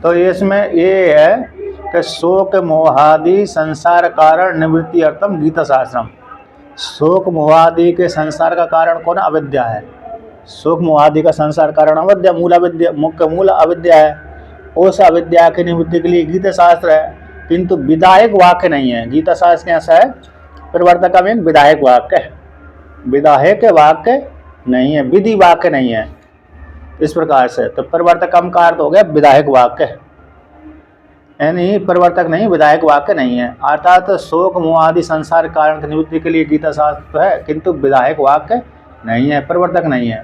तो इसमें ये है कि शोक मोहादि संसार कारण निवृत्ति अर्थम गीता शास्त्रम। शोक मोहादि के संसार का कारण कौन? अविद्या है। शोक मोहादि का संसार कारण अविद्या, मूल अविद्या, मुख्य मूल अविद्या है। उस अविद्या की निवृत्ति के लिए गीता शास्त्र है, किंतु विधायक वाक्य नहीं है। गीता शास्त्र कैसा है? प्रवर्तक में विधायक वाक्य है, विधायक वाक्य नहीं है, विधि वाक्य नहीं है। इस प्रकार से तो प्रवर्तकम का अर्थ हो गया विधायक वाक्य, यानी प्रवर्तक नहीं, विधायक वाक्य नहीं है। अर्थात शोक मोह आदि संसार कारण की निवृत्ति के लिए गीता शास्त्र है, किंतु विधायक वाक्य नहीं है, प्रवर्तक नहीं है।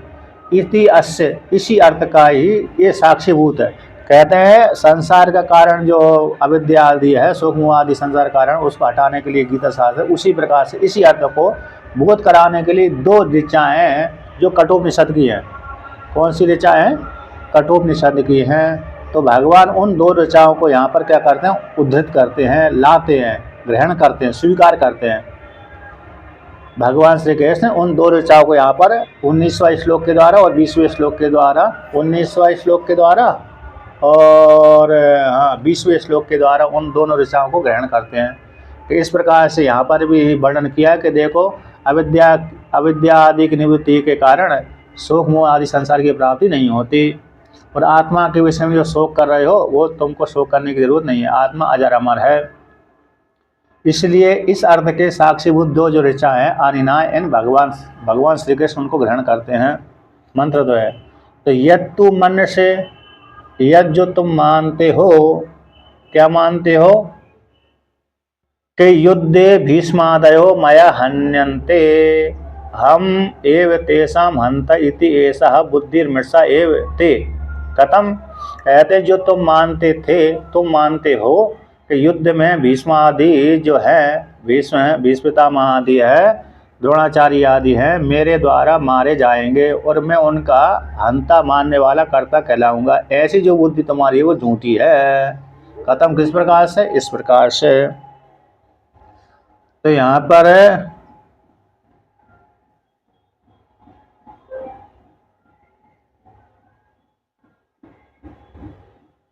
इति अस्य, इसी अर्थ का ही ये साक्षीभूत है। कहते हैं संसार का कारण जो अविद्या आदि है, शोक मोह आदि संसार कारण, उसको हटाने के लिए गीता शास्त्र। उसी प्रकार से इसी अर्थ को बोध कराने के लिए दो ऋचाएँ हैं जो कठोपनिषद की हैं। कौन सी ऋचाएँ हैं? कठोपनिषद की हैं। तो भगवान उन दो ऋचाओं को यहाँ पर क्या करते हैं? उद्धृत करते हैं, लाते हैं, ग्रहण करते हैं, स्वीकार करते हैं। भगवान श्री कृष्ण उन दो ऋचाओं को यहाँ पर 19वें श्लोक के द्वारा और 20वें श्लोक के द्वारा, 19वें श्लोक के द्वारा और 20वें श्लोक के द्वारा उन दोनों ऋचाओं को ग्रहण करते हैं। तो इस प्रकार से यहाँ पर भी वर्णन किया है कि देखो अविद्या आदि की निवृत्ति के कारण शोक मोह आदि संसार की प्राप्ति नहीं होती, और आत्मा के विषय में जो शोक कर रहे हो वो तुमको शोक करने की जरूरत नहीं है, आत्मा अजर अमर है। इसलिए इस अर्थ के साक्षीभूत दो जो ऋचा हैं आनिनाय एन भगवान श्री कृष्ण उनको ग्रहण करते हैं। मंत्र तो है, तो यद तू मन से, यद जो तुम मानते हो, क्या मानते हो? कि युद्धे भीष्मादयो मया हन्यन्ते हम एव तेषाम हंत इति एषः बुद्धिर्मृषा एव ते। कथम? कहते जो तुम मानते थे, तुम मानते हो कि युद्ध में भीष्मादि जो है, भीष्म पितामह आदि है, द्रोणाचार्य आदि हैं, मेरे द्वारा मारे जाएंगे और मैं उनका हंता मानने वाला कर्ता कहलाऊंगा। ऐसी जो बुद्धि तुम्हारी है वो झूठी है। कथम? किस प्रकार से? इस प्रकार से। तो यहाँ पर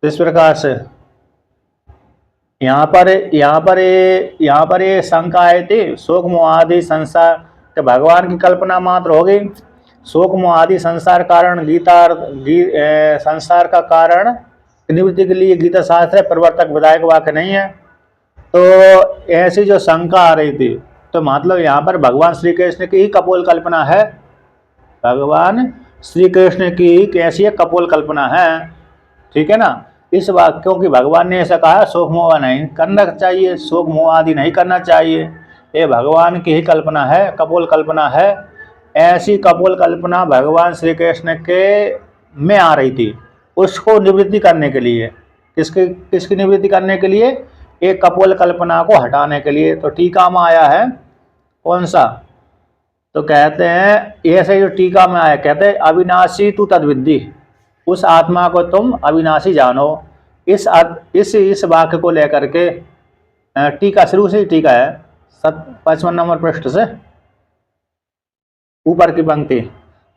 इस प्रकार से यहाँ पर ये शंका आई थी, शोक मोह आदि संसार तो भगवान की कल्पना मात्र हो गई। शोक मोह आदि संसार कारण संसार का कारण निवृत्ति के लिए गीता शास्त्र है, प्रवर्तक विधायक वाक्य नहीं है। तो ऐसी जो शंका आ रही थी, तो मतलब यहाँ पर भगवान श्री कृष्ण की ही कपोल कल्पना है। भगवान श्री कृष्ण की कैसी है? कपोल कल्पना है, ठीक है ना। इस बात क्योंकि भगवान ने ऐसा कहा शोक मोह नहीं करना चाहिए, शोक मोह आदि नहीं करना चाहिए, ये भगवान की ही कल्पना है, कपोल कल्पना है। ऐसी कपोल कल्पना भगवान श्री कृष्ण के में आ रही थी, उसको निवृत्ति करने के लिए। किसकी निवृत्ति करने के लिए? एक कपोल कल्पना को हटाने के लिए। तो टीका में आया है कौन सा? तो कहते हैं ऐसे जो टीका में आया, कहते हैं अविनाशी तू तद्विद्धि, उस आत्मा को तुम अविनाशी जानो। इस वाक्य को लेकर के टीका शुरू से ही टीका है 55 नंबर पृष्ठ से ऊपर की पंक्ति।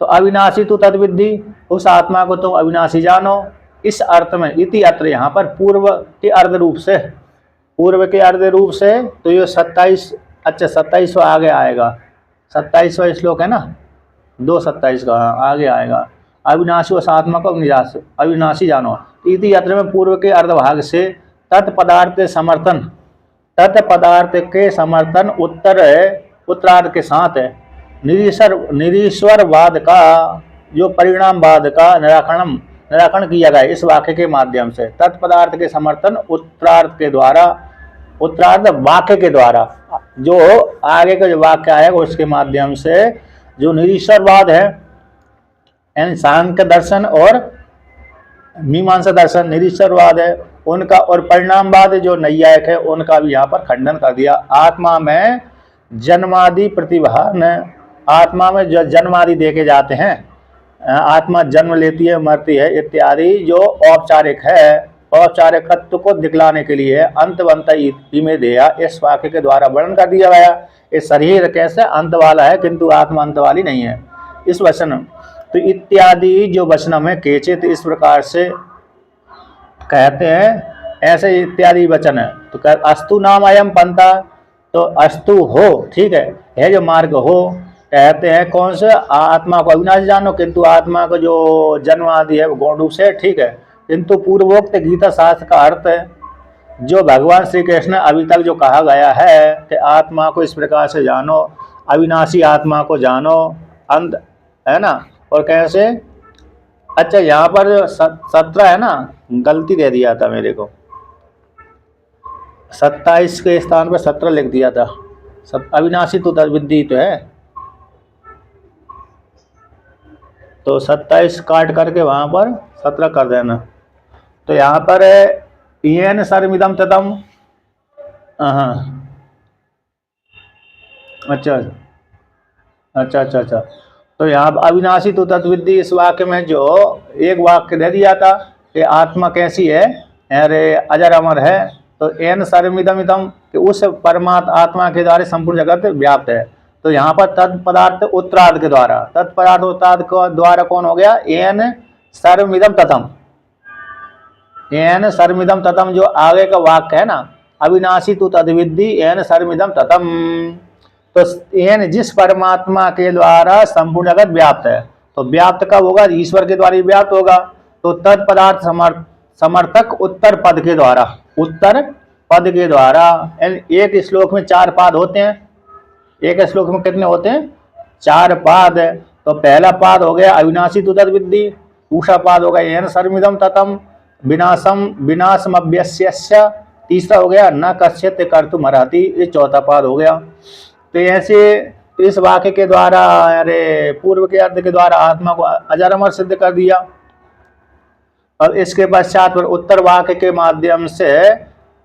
तो अविनाशी तू तद्विद्धि, उस आत्मा को तुम अविनाशी जानो। इस अर्थ में इति अत्र यहाँ पर पूर्व के अर्ध रूप से, पूर्व के अर्ध रूप से तो ये 27वां आगे आएगा, 27वां श्लोक है ना, 2:27 का आगे आएगा। अविनाशी उस आत्मा को अविनाशी जानो। इति अत्र में पूर्व के अर्धभाग से तत्पदार्थ के समर्थन उत्तरार्ध के साथ है। निरीश्वरवाद का जो परिणामवाद का निराकरण किया गया इस वाक्य के माध्यम से। तत्पदार्थ के समर्थन उत्तरार्ध वाक्य के द्वारा, जो आगे का जो वाक्य आएगा उसके माध्यम से, जो निरीश्वरवाद है यानी सांख्य दर्शन और मीमांसा दर्शन निरीश्वरवाद है उनका, और परिणामवाद जो नैयायिक है उनका भी यहाँ पर खंडन कर दिया। आत्मा में जन्मादि प्रतिभान, आत्मा में जो जन्मादि देखे जाते हैं, आत्मा जन्म लेती है, मरती है इत्यादि जो औपचारिक है, औपचारिकत्व को दिखलाने के लिए अंतवंत इमे देया इस वाक्य के द्वारा वर्णन कर दिया गया। इस शरीर कैसे अंत वाला है किंतु आत्मा अंत वाली नहीं है। इस वचन तो इत्यादि जो वचनम है केचित, इस प्रकार से कहते हैं ऐसे इत्यादि वचन है। तो अस्तु नाम अयम पंथा, तो अस्तु हो, ठीक है जो मार्ग हो, कहते हैं कौन से, आत्मा को अविनाशी जानो, किंतु आत्मा को जो जन्म आदि है वो गौण रूप से, ठीक है। किंतु पूर्वोक्त गीता शास्त्र का अर्थ है जो भगवान श्री कृष्ण अभी तक जो कहा गया है कि आत्मा को इस प्रकार से जानो, अविनाशी आत्मा को जानो, अंत है ना। और कैसे, अच्छा यहाँ पर 17 है ना, गलती दे दिया था मेरे को, 27 के स्थान पर 17 लिख दिया था। अविनाशी तो तद्विद्धि तो है, तो 27 काट करके वहाँ पर 17 कर देना। तो यहाँ पर है येन सर्वमिदं ततम, अच्छा अच्छा अच्छा अच्छा। तो यहाँ अविनाशी तो तद्विद्धि, इस वाक्य में जो एक वाक्य दे दिया था कि आत्मा कैसी है, अरे अजर अमर है, तो एन सर्वमिदं इदम, कि उस परमात्मा आत्मा के द्वारा संपूर्ण जगत व्याप्त है। तो यहाँ पर तत्पदार्थ उत्तरार्ध के द्वारा, तत्पदार्थ उत्तरार्ध के द्वारा कौन हो गया, एन सर्वमिदं ततम, एन सर्वमिदं ततम जो आगे का वाक्य है ना, अविनाशी तु तद्विद्धि एन सर्वमिदं ततम, तो एन जिस परमात्मा के द्वारा संपूर्ण जगत व्याप्त है, तो व्याप्त कब होगा, ईश्वर के द्वारा ही व्याप्त होगा। तो तत्पदार्थ समर्थक उत्तर पद के द्वारा, उत्तर पद के द्वारा, एक श्लोक में 4 पाद होते हैं, एक श्लोक में कितने होते हैं, 4 पाद। तो पहला पाद हो गया अविनाशी तु तद्विद्धि, दूसरा पाद हो गया एन सर्वमिदं ततम, विनाशमभ्यस्य, तीसरा हो गया न कश्चित कर्तुमर्हति, ये चौथा पाद हो गया। तो ऐसे इस वाक्य के द्वारा, अरे पूर्व के अर्थ के द्वारा आत्मा को अजर अमर सिद्ध कर दिया। और इसके पश्चात पर उत्तर वाक्य के माध्यम से,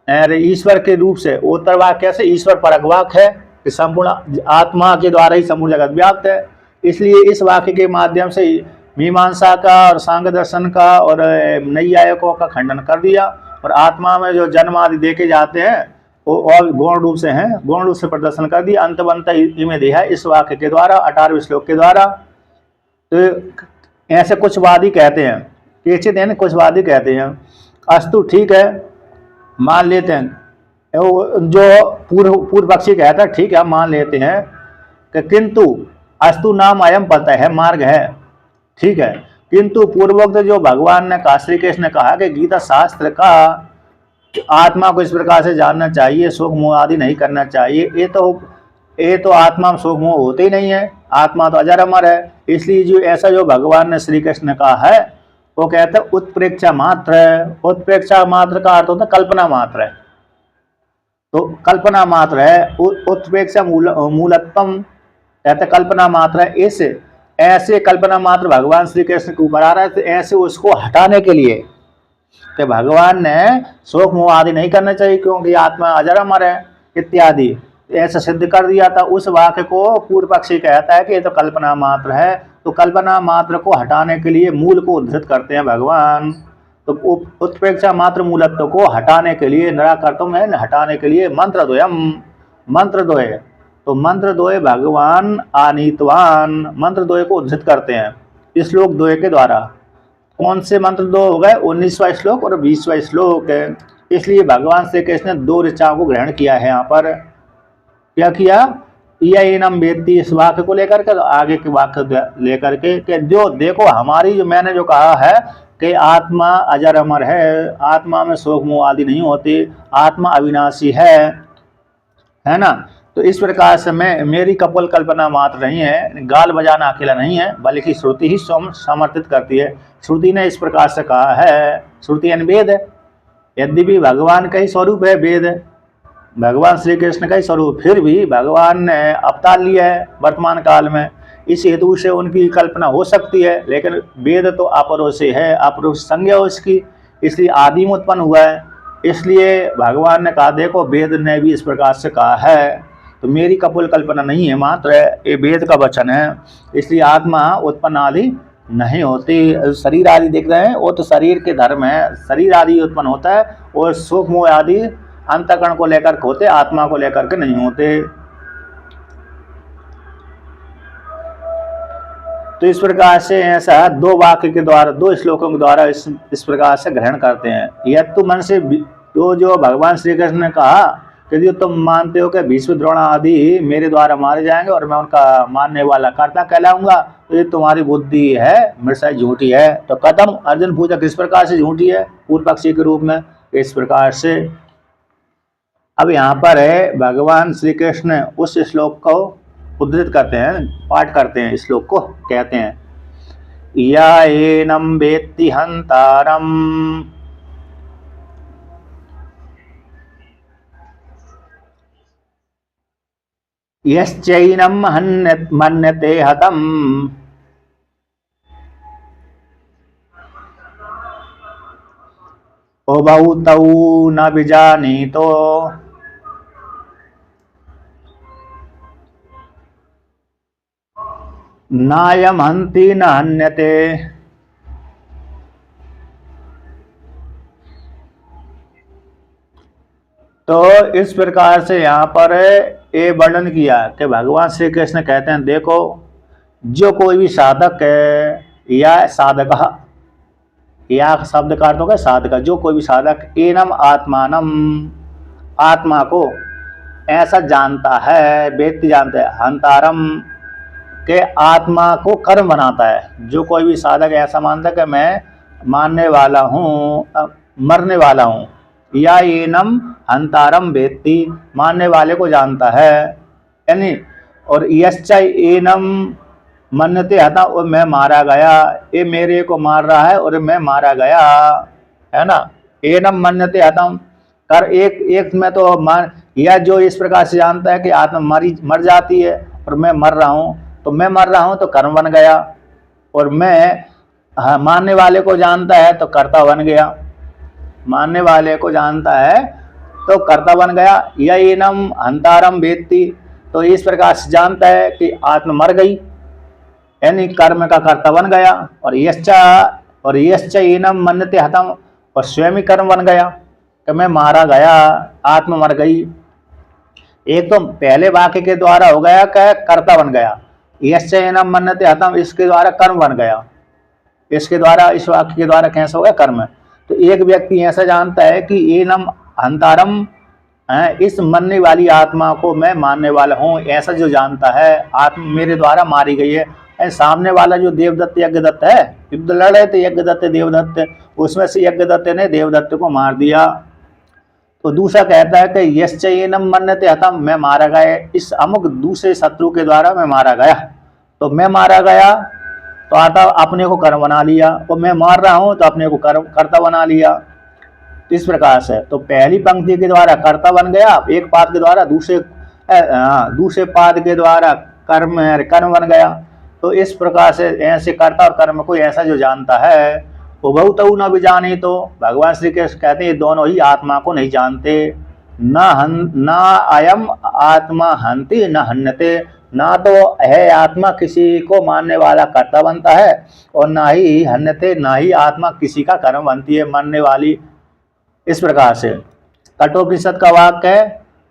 अरे ईश्वर के रूप से, उत्तर वाक्य से ईश्वर परक वाक्य है कि संपूर्ण आत्मा के द्वारा ही संपूर्ण जगत व्याप्त है। इसलिए इस वाक्य के माध्यम से मीमांसा का और सांख्य दर्शन का और नैयायिकों का खंडन कर दिया। और आत्मा में जो जन्म आदि देखे जाते हैं वो और गौण रूप से हैं, गौण रूप से प्रदर्शन कर दिया। अंतबंत इमें दिया है इस वाक्य के द्वारा, 18वें श्लोक के द्वारा। तो ऐसे कुछ वादी कहते हैं, केचित यानी कुछ वादी कहते हैं अस्तु, ठीक है मान लेते हैं, जो पूर्व पक्षी कहता है ठीक है मान लेते हैं कि किंतु अस्तु नाम अयम पता है, मार्ग है, ठीक है। किंतु पूर्वोक्त जो भगवान ने कहा, श्री कृष्ण ने कहा कि गीता शास्त्र का आत्मा को इस प्रकार से जानना चाहिए, शोक मोह आदि नहीं करना चाहिए, ये तो आत्मा में शोक मोह होते ही नहीं है, आत्मा तो अजर अमर है। इसलिए जो ऐसा जो भगवान ने श्री कृष्ण ने कहा है वो कहते हैं उत्प्रेक्षा मात्र है। उत्प्रेक्षा मात्र का अर्थ होता है कल्पना मात्र है, तो कल्पना मात्र है। उत्प्रेक्षा मूलत्वम कहते कल्पना मात्र है। इस ऐसे कल्पना मात्र भगवान श्री कृष्ण के ऊपर आ रहा है, तो ऐसे उसको हटाने के लिए कि भगवान ने शोक मोह आदि नहीं करना चाहिए क्योंकि आत्मा अजर अमर है इत्यादि ऐसा सिद्ध कर दिया था। उस वाक्य को पूर्व पक्षी कहता है कि ये तो कल्पना मात्र है। तो कल्पना मात्र को हटाने के लिए मूल को उद्धृत करते हैं भगवान। तो उत्प्रेक्षा मात्र मूलत्व को हटाने के लिए, निराकर्तव्य है हटाने के लिए मंत्र द्वयम, मंत्र द्वय, तो मंत्र द्वय भगवान आनीतवान, मंत्र द्वय को उद्धृत करते हैं श्लोक द्वय के द्वारा। कौन से मंत्र दो हो गए, 19वां श्लोक और 20वां श्लोक है। इसलिए भगवान श्री कृष्ण ने 2 ऋचाओं को ग्रहण किया है। यहाँ पर क्या किया, इनम वेत्ती, इस वाक्य को लेकर के, आगे के वाक्य लेकर के जो देखो हमारी जो मैंने जो कहा है कि आत्मा अजर अमर है, आत्मा में शोक मोह आदि नहीं होते, आत्मा अविनाशी है ना। तो इस प्रकार से मेरी कपोल कल्पना मात्र नहीं है, गाल बजाना अकेला नहीं है, बल्कि श्रुति ही समर्थित करती है। श्रुति ने इस प्रकार से कहा है, श्रुति यानी वेद है, यद्यपि भगवान का ही स्वरूप है वेद, भगवान श्री कृष्ण का ही स्वरूप, फिर भी भगवान ने अवतार लिया है वर्तमान काल में। इस हेतु से उनकी कल्पना हो सकती है, लेकिन वेद तो अपरोक्ष है, अपरोक्ष संज्ञा उसकी, इसलिए आदि में उत्पन्न हुआ है। इसलिए भगवान ने कहा देखो वेद ने भी इस प्रकार से कहा है, तो मेरी कपोल कल्पना नहीं है, मात्र ये वेद का वचन है। इसलिए आत्मा उत्पन्न आदि नहीं होती। शरीर आदि देख रहे हैं वो तो शरीर के धर्म है, शरीर आदि उत्पन्न होता है, और सुख मोह आदि अंतःकरण को लेकर के होते, आत्मा को लेकर के नहीं होते। तो इस प्रकार से ऐसा दो वाक्य के द्वारा, दो श्लोकों के द्वारा इस प्रकार से ग्रहण करते हैं। यह तो मन से जो भगवान श्री कृष्ण ने कहा कि जो तुम मानते हो कि भीष्म द्रोण आदि मेरे द्वारा मारे जाएंगे और मैं उनका मानने वाला कर्ता कहलाऊंगा, तो ये तुम्हारी बुद्धि है, मेरे साथ झूठी है। तो कथम, अर्जुन पूछा किस प्रकार से झूठी है, पूर्व पक्षी के रूप में। इस प्रकार से अब यहाँ पर है भगवान श्री कृष्ण उस श्लोक को उद्धृत करते हैं, पाठ करते हैं, श्लोक को कहते हैं, या एनम वेत्ति हंतारम यश्चैनम मन्यते हतम उभौ तौ न विजानीतो नायम हंति न हन्यते। तो इस प्रकार से यहाँ पर ये वर्णन किया कि भगवान श्री कृष्ण कहते हैं, देखो जो कोई भी साधक है या साधक, या शब्द का अर्थ होगा साधक, जो कोई भी साधक एनम आत्मानम, आत्मा को ऐसा जानता है, व्यक्ति जानता है, हंतारम के आत्मा को कर्म बनाता है। जो कोई भी साधक ऐसा मानता है कि मैं मानने वाला हूँ, मरने वाला हूँ, या एनम हंतारम वेत्ति, मानने वाले को जानता है, यानी और यश्च एनम मन्यते हता, और मैं मारा गया, ये मेरे को मार रहा है और मैं मारा गया, है ना। एनम मन्यते हतम कर एक में तो मान, या जो इस प्रकार से जानता है कि आत्मा मर जाती है और मैं मर रहा हूँ, तो मैं मर रहा हूँ तो कर्म बन गया, और मैं मानने वाले को जानता है तो कर्ता बन गया, मानने वाले को जानता है तो कर्ता बन गया। या एनम हंतारम वेत्ति, तो इस प्रकार से जानता है कि आत्मा मर गई, यानी कर्म का कर्ता बन गया। और यश्च एनम मन्यते हतम, और स्वयं ही कर्म बन गया कि मैं मारा गया, आत्मा मर गई। एक तो पहले वाक्य के द्वारा हो गया कि कर्ता बन गया, यश्च एनम मन्यते हतम इसके द्वारा कर्म बन गया, इसके द्वारा, इस वाक्य के द्वारा कैसा हो गया, कर्म। तो एक व्यक्ति ऐसा जानता है कि एनम हंतारम, इस मरने वाली आत्मा को मैं मानने वाला हूँ, ऐसा जो जानता है, आत्मा मेरे द्वारा मारी गई है। सामने वाला जो देवदत्त यज्ञदत्त है, युद्ध लड़ रहे थे यज्ञदत्त देवदत्त, उसमें से यज्ञदत्त ने देवदत्त को मार दिया। तो दूसरा कहता है कि यश्च एनम मन्यते हतम, मैं मारा गया, इस अमुक दूसरे शत्रु के द्वारा मैं मारा गया। तो मैं मारा गया तो आता अपने को कर्म बना लिया, और मैं मार रहा हूँ तो अपने को कर्म कर्ता बना लिया। इस प्रकार से तो पहली पंक्ति के द्वारा कर्ता बन गया, एक पाद के द्वारा दूसरे पाद के द्वारा कर्म बन गया। तो इस प्रकार से ऐसे कर्ता और कर्म को ऐसा जो जानता है, उभौ तौ न विजानी, तो भगवान श्री कृष्ण कहते हैं दोनों ही आत्मा को नहीं जानते। न अयम आत्मा हंति न हन्यते, ना तो है आत्मा किसी को मानने वाला कर्ता बनता है, और ना ही हन्यते, ना ही आत्मा किसी का कर्म बनती है, मानने वाली। इस प्रकार से कठोपनिषद का वाक्य है,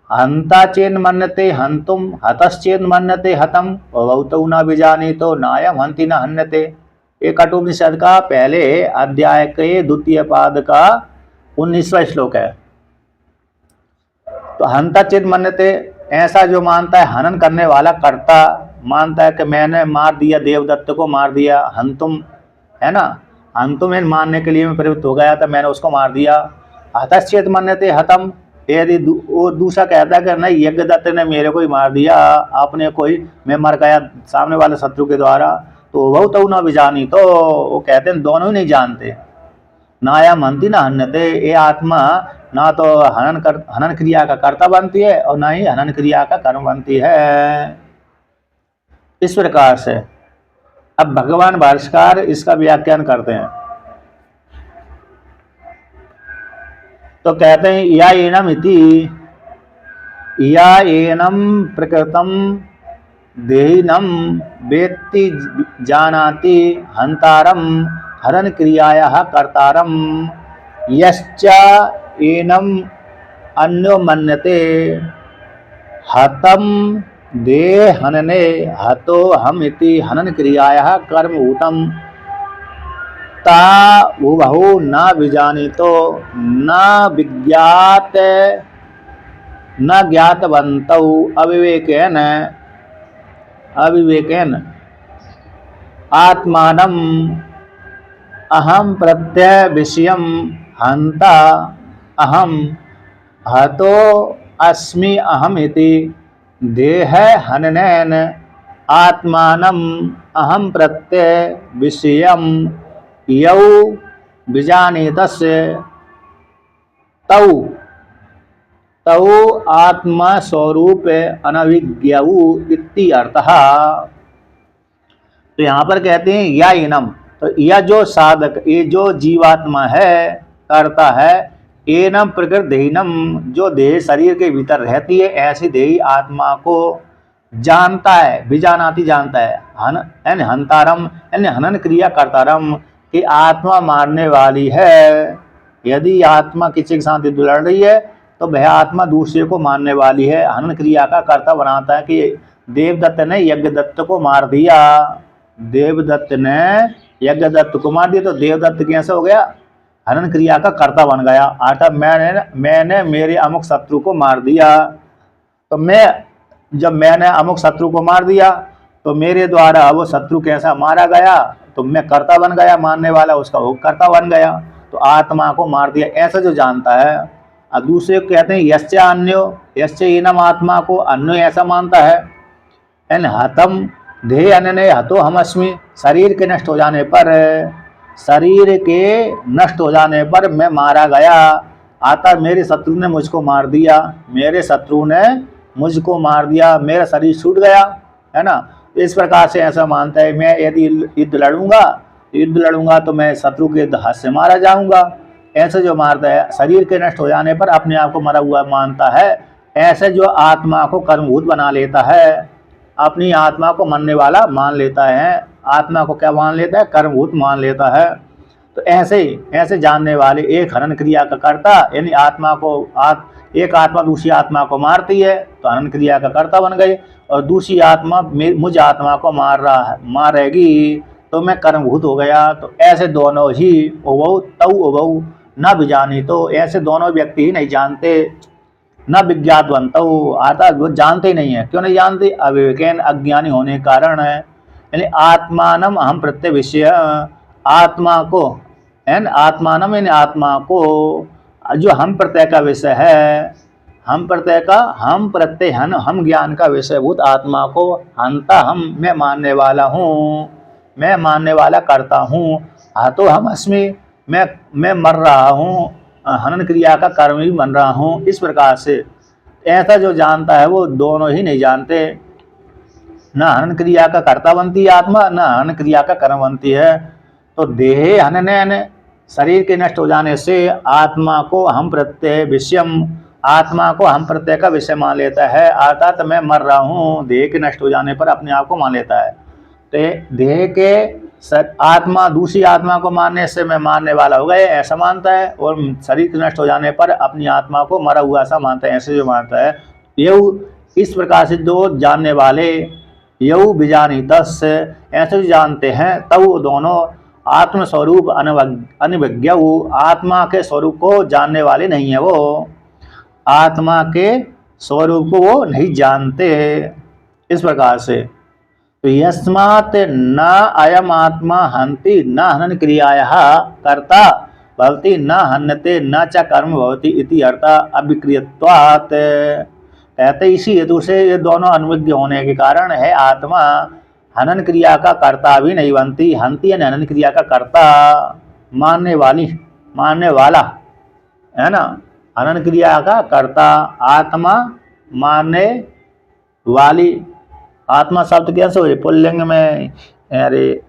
हंता चेन मन्यते हंतुम, हतश्चेन मन्यते हतम, बहुतौ न विजानीतो नायम हंति न हन्यते। एक कठोपनिषद का पहले अध्याय के द्वितीय पाद का 19वां श्लोक है। तो हंता चेन मन्यते, ऐसा जो मानता है, हनन करने वाला कर्ता मानता है कि मैंने मार दिया, देवदत्त को मार दिया, हंतुम, है ना, हंतुम मारने के लिए मैं प्रवृत्त हो गया था, मैंने उसको मार दिया। हतश्चेत मन्यते हतम, यदि वो दूसरा कहता है कि नहीं यज्ञदत्त ने मेरे को ही मार दिया, आपने कोई, मैं मर गया सामने वाले शत्रु के द्वारा, तो वह तो न विजानी, तो वो कहते हैं दोनों ही नहीं जानते। नायम हंति न हन्यते, ये आत्मा ना तो हनन क्रिया का कर्ता बनती है और ना ही हनन क्रिया का कर्म बनती है। इस प्रकार से अब भगवान भाष्यकार इसका व्याख्यान करते हैं। तो कहते हैं या एनम इति, या एनम प्रकृतम देहिनम वेत्ति जानाति हंतारम हरन क्रियायाः कर्तारम, यश्च एनम अन्यो मन्यते हतम दे हनने हतो हम इति हनन क्रियायाः कर्मभूतम ता उभौ न विजानीतो न विज्ञात न ज्ञातवन्तौ अविवेकेन अविवेकेन आत्मानम् अहम प्रत्यय विषयम हंता अहम हतो अस्मि अहम इति देह हननेन आत्मानम् अहम प्रत्यय विषयम यौ विजानीतस्य तौ तौ आत्मस्वरूप अनभिज्ञौ इति अर्थः। तो यहाँ पर कहते हैं या इनम, तो यह जो साधक, ये जो जीवात्मा है, करता है, एनम प्रकृतिहीनम, जो देह शरीर के भीतर रहती है, ऐसी देही आत्मा को जानता है, विजानाति जानता है, हन हंतारम यानी हनन क्रिया करतारम, कि आत्मा मारने वाली है। यदि आत्मा किसी के साथ युद्ध लड़ रही है तो वह आत्मा दूसरे को मारने वाली है, हनन क्रिया का कर्ता बनाता है। कि देवदत्त ने यज्ञदत्त को मार दिया, देवदत्त ने यज्ञदत्त को मार दिया, तो देवदत्त कैसे हो गया? हनन क्रिया का कर्ता बन गया। अर्थात मैंने मेरे अमुक शत्रु को मार दिया, तो जब मैंने अमुक शत्रु को मार दिया तो मेरे द्वारा वो शत्रु कैसा मारा गया, तो मैं कर्ता बन गया, मारने वाला उसका वो कर्ता बन गया, तो आत्मा को मार दिया, ऐसा जो जानता है। और दूसरे को कहते हैं यश्च अन्यो, यश्च इनम, आत्मा को अन्यो ऐसा मानता है। एन हतम देह अन्य हतो हम अस्मि, शरीर के नष्ट हो जाने पर, शरीर के नष्ट हो जाने पर मैं मारा गया। आता मेरे शत्रु ने मुझको मार दिया, मेरे शत्रु ने मुझको मार दिया, मेरा शरीर छूट गया, है ना। इस प्रकार से ऐसा मानता है। मैं यदि युद्ध लड़ूंगा तो मैं शत्रु के हाथ से मारा जाऊंगा, ऐसे जो मारता है। शरीर के नष्ट हो जाने पर अपने आप को मरा हुआ मानता है। ऐसे जो आत्मा को कर्मभूत बना लेता है, अपनी आत्मा को मरने वाला मान लेता है, आत्मा को क्या मान लेता है? कर्मभूत मान लेता है। तो ऐसे जानने वाले एक हनन क्रिया का कर्ता, यानी आत्मा को एक आत्मा दूसरी आत्मा को मारती है तो हनन क्रिया का कर्ता बन गई, और दूसरी आत्मा मुझ आत्मा को मारेगी तो मैं कर्मभूत हो गया। तो ऐसे दोनों ही उभौ तौ उभौ न विजानी, तो ऐसे दोनों व्यक्ति ही नहीं जानते। न विज्ञातवन्तौ, अर्थात वो जानते ही नहीं है। क्यों नहीं जानते? अविवेकेन, अज्ञानी होने के कारण है। यानी आत्मानम अहम प्रत्यय विषय, आत्मा को आत्मानम यानी आत्मा को, जो हम प्रत्यय का विषय है, हम प्रत्यय हम ज्ञान का विषयभूत आत्मा को हंता हम, मैं मानने वाला हूँ, मैं मानने वाला करता हूँ। तो हम अस्मि, मैं मर रहा हूँ, हनन क्रिया का कर्म भी बन रहा हूँ। इस प्रकार से ऐसा जो जानता है वो दोनों ही नहीं जानते। न हनन क्रिया का कर्ता बनती है आत्मा, न हनन क्रिया का कर्म बनती है। तो देह हनन, शरीर के नष्ट हो जाने से आत्मा को हम प्रत्यय विषयम, आत्मा को हम प्रत्यय का विषय मान लेता है। अर्थात मैं मर रहा हूँ, देह के नष्ट हो जाने पर अपने आप को मान लेता है। तो देह के आत्मा दूसरी आत्मा को मारने से मैं मारने वाला हो गया, ऐसा मानता है। और शरीर के नष्ट हो जाने पर अपनी आत्मा को मरा हुआ ऐसा मानता है, ऐसे जो मानता है। यऊ इस प्रकार से दो जानने वाले, यऊ बीजानीतस्, ऐसे जो जानते हैं, तब वो दोनों आत्मस्वरूप अनभिज्ञौ, आत्मा के स्वरूप को जानने वाले नहीं है। वो आत्मा के स्वरूप को वो नहीं जानते। इस प्रकार से तो यस्मात् न अयम आत्मा हन्ति न हनन क्रियायाः कर्ता भवति न हन्यते न च कर्म भवति इति अर्थ अविक्रियत्वात्। कहते इसी हेतु से ये दोनों अनुविज्ञ होने के कारण है आत्मा हनन क्रिया का कर्ता भी नहीं बनती। हन्ति यानी हनन क्रिया का कर्ता, मानने वाला, है ना। हनन क्रिया का कर्ता आत्मा, मानने वाली। आत्मा शब्द कैसे हो रही? पुल्लिंग में, अरे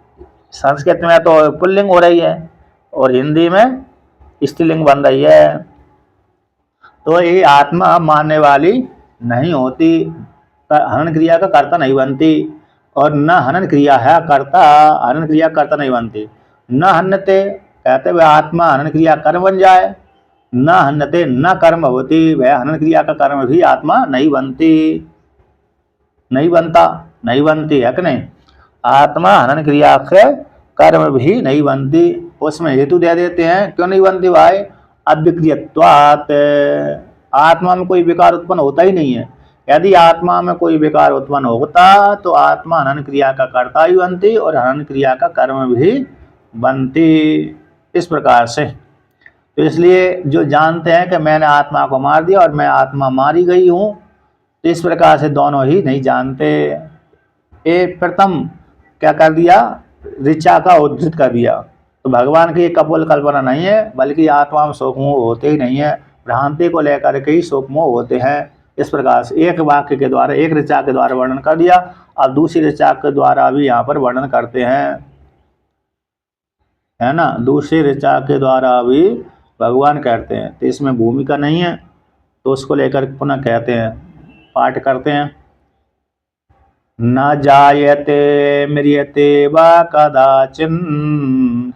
संस्कृत में तो पुल्लिंग हो रही है और हिंदी में स्त्रीलिंग बन रही है। तो ये आत्मा मानने वाली नहीं होती, हनन क्रिया का कर्ता नहीं बनती। और न हनन क्रिया है कर्ता, हनन क्रिया कर्ता नहीं बनती। न हन्यते, कहते हुए आत्मा हनन क्रिया कर्म बन जाए। न हन्यते न कर्म होती, वह हनन क्रिया का कर्म भी आत्मा नहीं बनती। नहीं बनता, नहीं बनती है कि नहीं। आत्मा हनन क्रिया के कर्म भी नहीं बनती। उसमें हेतु दे देते हैं, क्यों नहीं बनती भाई? अविक्रियत्वात्, आत्मा में कोई विकार उत्पन्न होता ही नहीं है। यदि आत्मा में कोई विकार उत्पन्न होता तो आत्मा हनन क्रिया का कर्ता ही बनती और हनन क्रिया का कर्म भी बनती। इस प्रकार से तो इसलिए जो जानते हैं कि मैंने आत्मा को मार दिया और मैं आत्मा मारी गई हूँ, तो इस प्रकार से दोनों ही नहीं जानते। एक प्रथम क्या कर दिया? ऋचा का उद्धृत कर दिया। तो भगवान की कपोल कल्पना नहीं है, बल्कि आत्मा में शोक मोह होते ही नहीं है, भ्रांति को लेकर के ही शोक मोह होते हैं। इस प्रकार से एक वाक्य के द्वारा, एक ऋचा के द्वारा वर्णन कर दिया, अब दूसरी ऋचा के द्वारा भी यहाँ पर वर्णन करते हैं, है ना। दूसरी ऋचा के द्वारा भी भगवान कहते हैं, तो इसमें भूमिका नहीं है, तो उसको लेकर पुनः कहते हैं, पाठ करते हैं। न जायते म्रियते वा कदाचिन्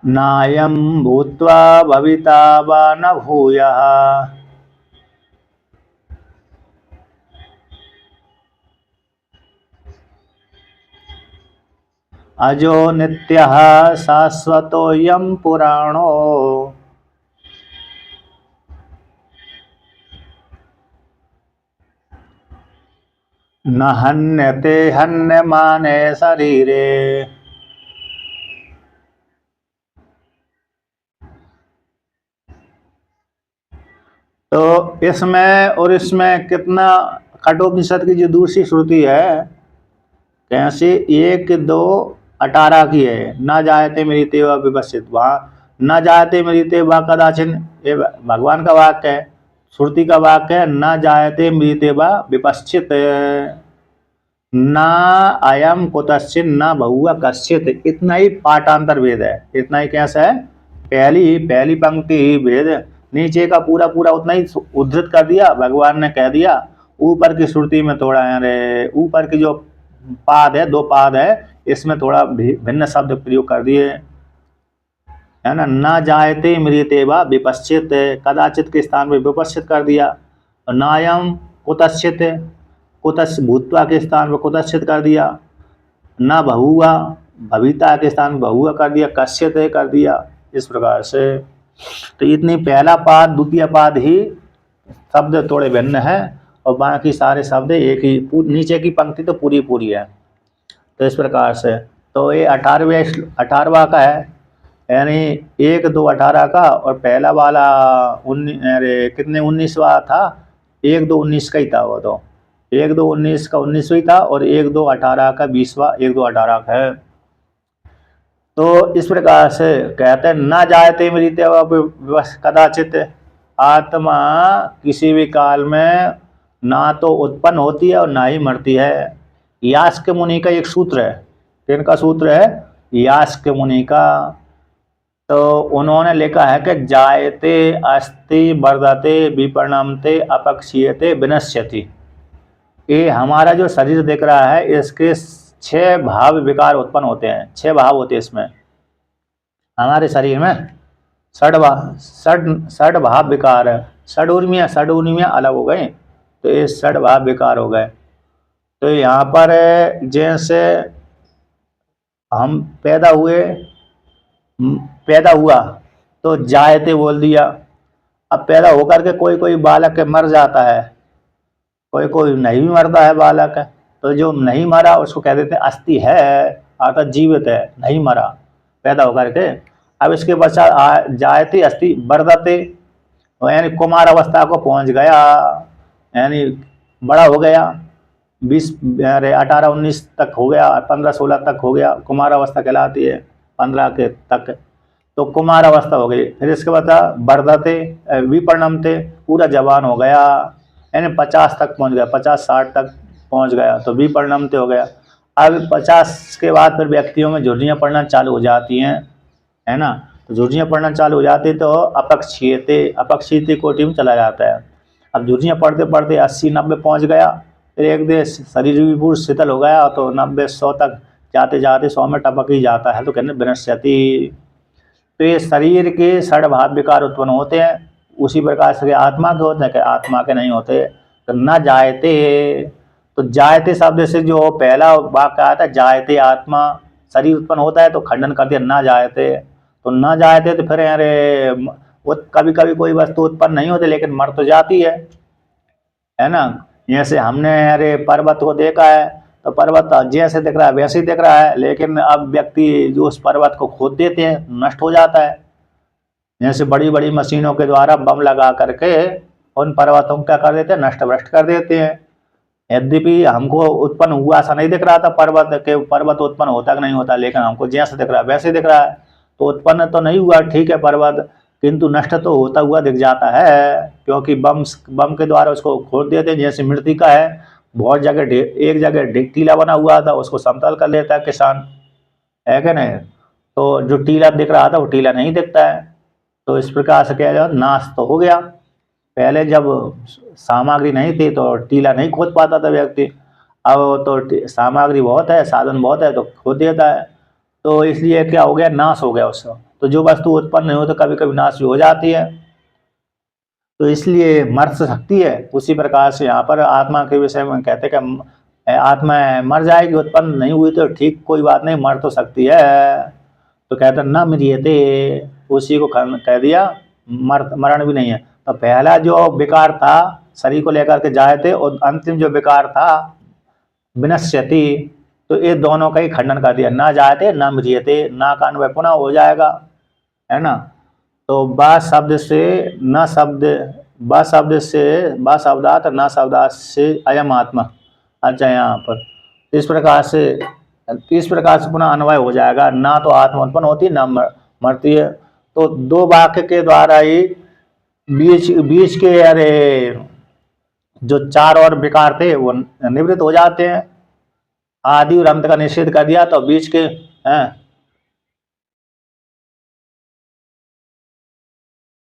नायं भूत्वा भविता वा न भूयः अजो नित्यः शाश्वतोऽयं पुराणो न हन्यते हन्यमाने शरीरे। तो इसमें और इसमें कितना कठोपनिषद की जो दूसरी श्रुति है, कैसे 1-2-18 की है, न जायते मृते व विपश्चित। वहाँ न जायते मृते व कदाचिन, ये भगवान का वाक्य है, श्रुति का वाक्य है, न जायते मृते व विपश्चित, न अयम कुतश्चित न बहुआ कश्चित। इतना ही पाठांतर भेद है, इतना ही कैसा है, पहली पंक्ति ही भेद, नीचे का पूरा पूरा उतना ही उद्धृत कर दिया भगवान ने, कह दिया। ऊपर की श्रुति में थोड़ा अरे ऊपर की जो पाद है, 2 पाद है, इसमें थोड़ा भिन्न शब्द प्रयोग कर दिए, है ना। न जायते मृते वा विपश्चित, कदाचित के स्थान पर विपश्चित कर दिया। नायम कुतश्चित, कुतश्च भूत्वा के स्थान पर कुतश्चित कर दिया। न बहुआ, भविता के स्थान पर बहुआ कर दिया, कश्चित कर दिया। इस प्रकार से तो इतनी पहला पाद द्वितीय पाद ही शब्द थोड़े भिन्न है, और बाकी सारे शब्द एक ही, नीचे की पंक्ति तो पूरी पूरी है। तो इस प्रकार से तो ये 18वां का है, यानी 1-2-18 का, और पहला वाला 19वां था, 1-2-19 का ही था वो, तो 1-2-19 का 19वां था, और 1-2-18 का 20वां 1-2-18 का है। तो इस प्रकार से कहते हैं, न जायते मृते व कदाचित, आत्मा किसी भी काल में ना तो उत्पन्न होती है और ना ही मरती है। यास्क मुनि का एक सूत्र है, किनका सूत्र है? यास्क मुनि का। तो उन्होंने लिखा है कि जायते अस्ति वर्धते विपरिणमते अपक्षीयते विनश्यति। ये हमारा जो शरीर दिख रहा है, इसके 6 भाव विकार उत्पन्न होते हैं, 6 भाव होते हैं इसमें, हमारे शरीर में षड भाव विकार है। षड उर्मियाँ अलग हो गए, तो ये षड भाव विकार हो गए। तो यहाँ पर जैसे हम पैदा हुआ तो जायते बोल दिया। अब पैदा होकर के कोई कोई बालक मर जाता है, कोई कोई नहीं भी मरता है बालक, तो जो नहीं मरा उसको कह देते हैं अस्थि है, अर्थात जीवित है, नहीं मरा, पैदा होकर के। अब इसके पश्चात जायते अस्थि वर्धते, यानी कुमार अवस्था को पहुंच गया, यानी बड़ा हो गया, 18-19 तक हो गया, 15-16 तक हो गया, कुमार अवस्था कहलाती है, 15 के तक तो कुमार अवस्था हो गई। फिर इसके बाद वर्धते विपरिणमते, पूरा जवान हो गया, यानी 50 तक पहुंच गया, 50-60 तक पहुंच गया, तो विपरिणमते हो गया। अब 50 के बाद फिर व्यक्तियों में झुर्रियाँ पड़ना चालू हो जाती हैं, है ना। तो झुर्रियाँ पड़ना चालू हो जाती तो अपक्षीयते कोटि में चला जाता है। अब झुर्रियाँ पढ़ते पढ़ते 80-90 पहुँच गया, फिर एक दिन शरीर भी पूर्ण शीतल हो गया, तो 90-100 तक जाते जाते 100 में टपक ही जाता है, तो कहते विनश्यति। तो ये शरीर के षडभाव विकार उत्पन्न होते हैं, उसी प्रकार से आत्मा के होते हैं कि आत्मा के नहीं होते। तो न जायते, तो जायते शब्द से जो पहला वाक्य आता है जायते आत्मा, शरीर उत्पन्न होता है, तो खंडन कर दिया न जायते। तो न जायते तो फिर अरे कभी कभी कोई वस्तु उत्पन्न नहीं होती लेकिन मर तो जाती है ना। जैसे हमने अरे पर्वत को देखा है, तो पर्वत जैसे दिख रहा है वैसे ही दिख रहा है, लेकिन अब व्यक्ति जो उस पर्वत को खोद देते हैं, नष्ट हो जाता है। जैसे बड़ी बड़ी मशीनों के द्वारा बम लगा करके उन पर्वतों को क्या कर देते हैं, नष्ट भ्रष्ट कर देते हैं। यद्यपि हमको उत्पन्न हुआ ऐसा नहीं दिख रहा था पर्वत के, पर्वत उत्पन्न होता कि नहीं होता, लेकिन हमको जैसे दिख रहा है वैसे दिख रहा है। तो उत्पन्न तो नहीं हुआ ठीक है पर्वत, किंतु नष्ट तो होता हुआ दिख जाता है, क्योंकि बम के द्वारा उसको खोद देते हैं। जैसे मृतिका है, बहुत जगह एक जगह टीला बना हुआ था, उसको समतल कर लेता है किसान, है कि नहीं। तो जो टीला दिख रहा था वो टीला नहीं दिखता है। तो इस प्रकार से क्या जाए, नाश तो हो गया। पहले जब सामग्री नहीं थी तो टीला नहीं खोद पाता था व्यक्ति, अब तो सामग्री बहुत है, साधन बहुत है, तो खोद देता है। तो इसलिए क्या हो गया, नाश हो गया उसका। तो जो वस्तु उत्पन्न नहीं हो तो कभी कभी नाश भी हो जाती है, तो इसलिए मर सकती है। उसी प्रकार से यहाँ पर आत्मा के विषय में कहते हैं कि आत्मा मर जाएगी, उत्पन्न नहीं हुई तो ठीक, कोई बात नहीं, मर तो सकती है। तो कहते हैं न मरियते, उसी को कह दिया मरण भी नहीं है। तो पहला जो विकार था शरीर को लेकर के जाए थे, और अंतिम जो विकार था विनश्यति, तो ये दोनों का ही खंडन कर दिया। ना जायते ना मरियते, ना का अन्वय पुनः हो जाएगा, है ना। तो बा शब्द से न शब्द, बा शब्द से बा शब्दात न शब्दात से अयम आत्मा। अच्छा, यहाँ पर इस प्रकार से पुनः अन्वय हो जाएगा। ना तो आत्मा उत्पन्न होती ना मरती है। तो दो वाक्य के द्वारा ही बीच के अरे जो चार और विकार थे वो निवृत्त हो जाते हैं। आदि और अंत का निषेध कर दिया तो बीच के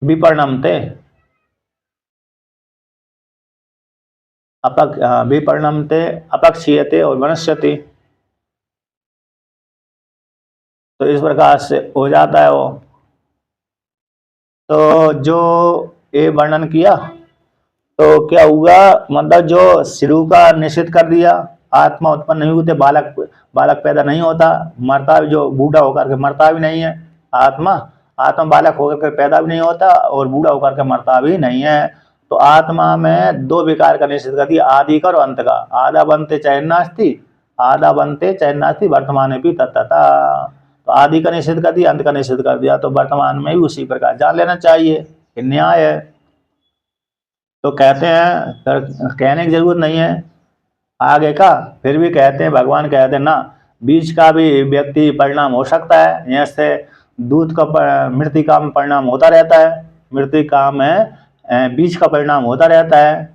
विपरिणमते विपरिणमते अपक्षीयते और वनस्यति। तो इस प्रकार से हो जाता है वो। तो जो ये वर्णन किया तो क्या हुआ, मतलब जो शुरू का निषेध कर दिया, आत्मा उत्पन्न नहीं होते, बालक पैदा नहीं होता, मरता भी, जो बूढ़ा होकर के मरता भी नहीं है। आत्मा बालक होकर के पैदा भी नहीं होता और बूढ़ा होकर के मरता भी नहीं है। तो आत्मा में दो विकार का निषेध कर दिया, आदि का और अंत का। आधा बनते चैन्नास्ति वर्तमान में भी तत्तता। तो आदि का निषेध कर दिया, अंत का निषेध कर दिया, तो वर्तमान में भी उसी प्रकार जान लेना चाहिए, न्याय है। तो कहते हैं, कहने की जरूरत नहीं है आगे का, फिर भी कहते हैं, भगवान कहते हैं ना, बीज का भी व्यक्ति परिणाम हो सकता है। जैसे दूध का मृतिका में परिणाम होता रहता है, मृतिका में बीज का परिणाम होता रहता है।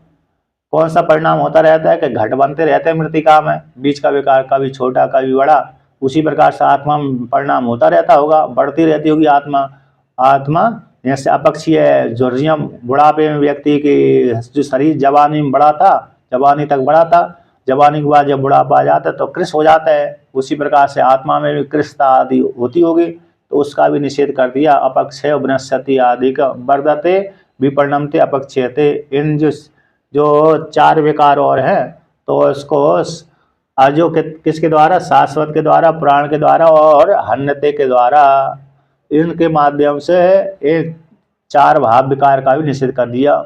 कौन सा परिणाम होता रहता है कि घट बनते रहते हैं मृतिका में, बीज का विकार कभी छोटा कभी बड़ा। उसी प्रकार से आत्मा में परिणाम होता रहता होगा, बढ़ती रहती होगी आत्मा। जैसे अपक्षीय है, जोर्जियम बुढ़ापे में व्यक्ति की जो शरीर जवानी में बड़ा था, जवानी तक बड़ा था, जवानी के बाद जब बुढ़ापा आ जाता है तो कृष हो जाता है। उसी प्रकार से आत्मा में भी कृषता आदि होती होगी, तो उसका भी निषेध कर दिया। अपक्षय वनस्पति आदि का वर्धते विपरिणमते अपक्षयते। इन जो चार विकार और हैं, तो इसको जो किसके द्वारा, शाश्वत के द्वारा, पुराण के द्वारा और हन्यते के द्वारा, इनके माध्यम से एक चार भाव विकार का भी निषेध कर दिया,